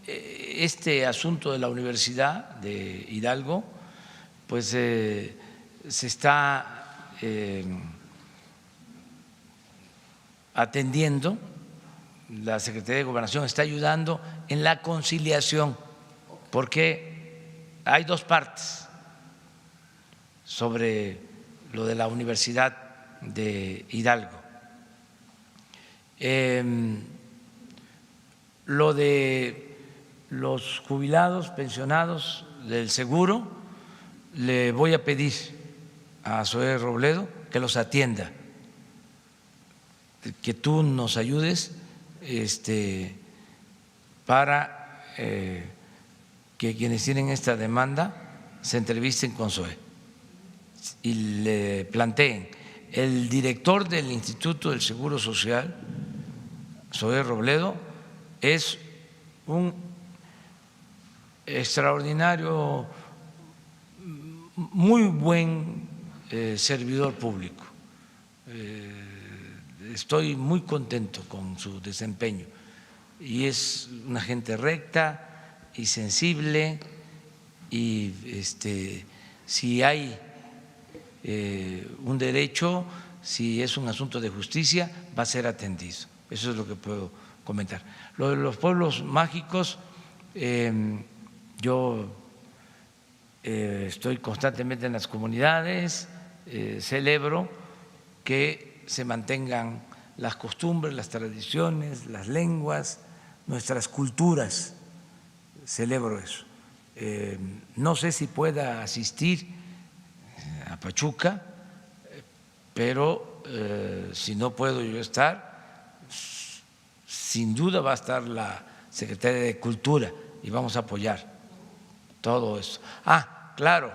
[SPEAKER 1] este asunto de la Universidad de Hidalgo, pues se está atendiendo. La Secretaría de Gobernación está ayudando en la conciliación, porque hay dos partes sobre lo de la Universidad de Hidalgo. Lo de los jubilados, pensionados del seguro, le voy a pedir a Zoé Robledo que los atienda, que tú nos ayudes para que quienes tienen esta demanda se entrevisten con Zoé y le planteen. El director del Instituto del Seguro Social, Zoé Robledo, es un extraordinario, muy buen servidor público. Estoy muy contento con su desempeño y es una gente recta y sensible, y si hay un derecho, si es un asunto de justicia, va a ser atendido. Eso es lo que puedo comentar. Lo de los pueblos mágicos, yo estoy constantemente en las comunidades, celebro que se mantengan las costumbres, las tradiciones, las lenguas, nuestras culturas. Celebro eso. No sé si pueda asistir a Pachuca, pero si no puedo yo estar, sin duda va a estar la Secretaría de Cultura y vamos a apoyar todo eso. Ah, claro,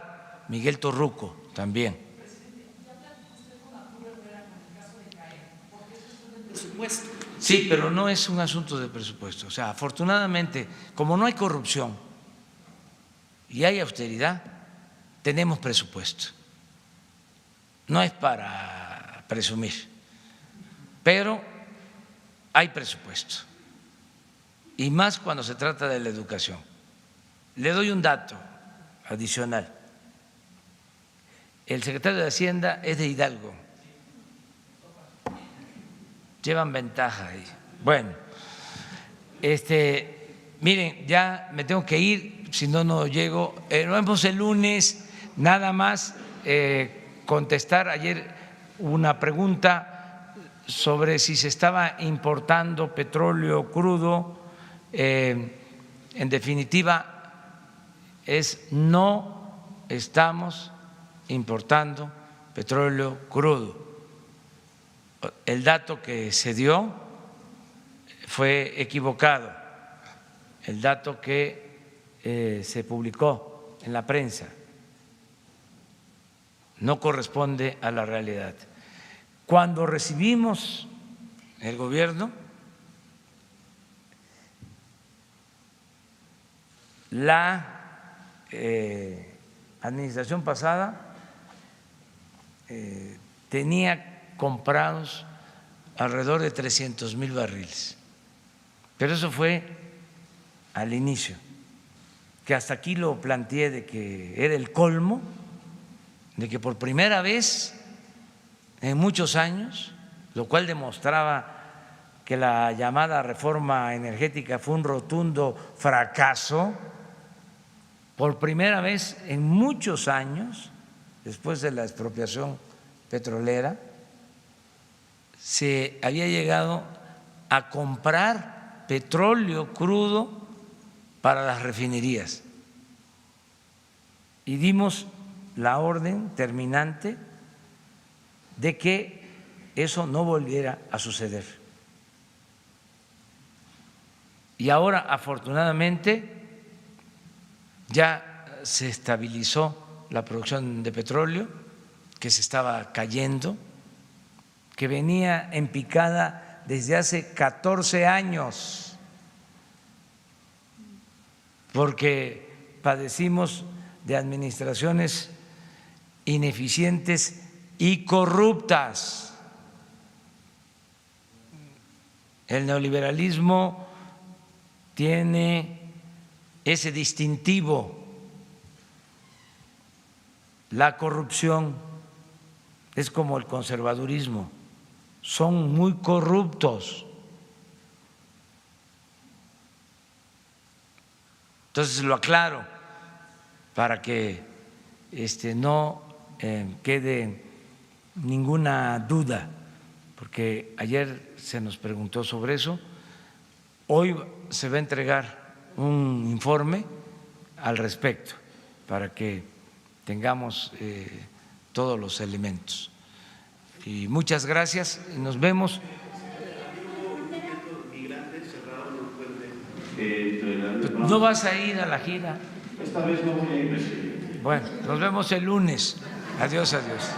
[SPEAKER 1] Miguel Torruco también. Sí, pero no es un asunto de presupuesto. O sea, afortunadamente, como no hay corrupción y hay austeridad, tenemos presupuesto. No es para presumir, pero hay presupuesto. Y más cuando se trata de la educación. Le doy un dato adicional. El secretario de Hacienda es de Hidalgo. Llevan ventaja ahí. Bueno, miren, ya me tengo que ir, si no, no llego. Nos vemos el lunes. Nada más contestar ayer una pregunta sobre si se estaba importando petróleo crudo. En definitiva, no estamos importando petróleo crudo. El dato que se dio fue equivocado, el dato que se publicó en la prensa no corresponde a la realidad. Cuando recibimos el gobierno, la administración pasada tenía comprados alrededor de 300,000 barriles, pero eso fue al inicio, que hasta aquí lo planteé de que era el colmo, de que por primera vez en muchos años, lo cual demostraba que la llamada reforma energética fue un rotundo fracaso, por primera vez en muchos años, después de la expropiación petrolera, se había llegado a comprar petróleo crudo para las refinerías y dimos la orden terminante de que eso no volviera a suceder. Y ahora, afortunadamente, ya se estabilizó la producción de petróleo, que se estaba cayendo, que venía en picada desde hace 14 años, porque padecimos de administraciones ineficientes y corruptas. El neoliberalismo tiene ese distintivo, la corrupción es como el conservadurismo, son muy corruptos. Entonces lo aclaro para que no quede ninguna duda, porque ayer se nos preguntó sobre eso. Hoy se va a entregar un informe al respecto para que tengamos todos los elementos. Y muchas gracias y nos vemos. ¿No vas a ir a la gira?
[SPEAKER 8] Esta vez no voy a ir, presidente.
[SPEAKER 1] Bueno, nos vemos el lunes. Adiós, adiós.